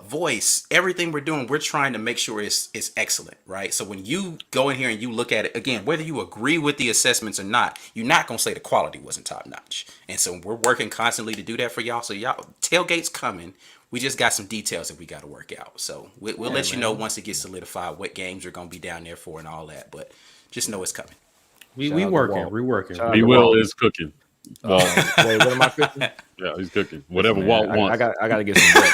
voice, everything we're doing, we're trying to make sure it's excellent, right? So when you go in here and you look at it again, whether you agree with the assessments or not, you're not gonna say the quality wasn't top notch. And so we're working constantly to do that for y'all. So y'all, tailgate's coming. We just got some details that we got to work out. So we'll let you know once it gets solidified what games are gonna be down there for and all that. But just know it's coming. We working. We're working. Will is cooking. Wait, what am I cooking? Yeah, he's cooking. Whatever Walt wants. I got to get some bread.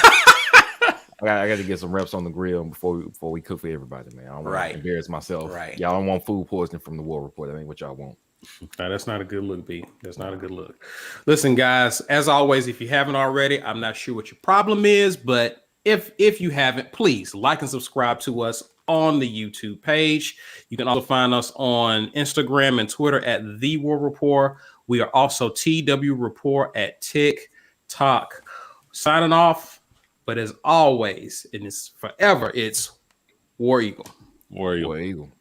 I got to get some reps on the grill before we cook for everybody, man. I don't want to embarrass myself. Right. Y'all don't want food poisoning from the war report. That ain't what y'all want. No, that's not a good look, B. That's not a good look. Listen, guys, as always, if you haven't already, I'm not sure what your problem is, but if you haven't, please like and subscribe to us on the YouTube page. You can also find us on Instagram and Twitter at The War Report. We are also TW Report at TikTok. Signing off, but as always, and it's forever, it's War Eagle. War Eagle. War Eagle.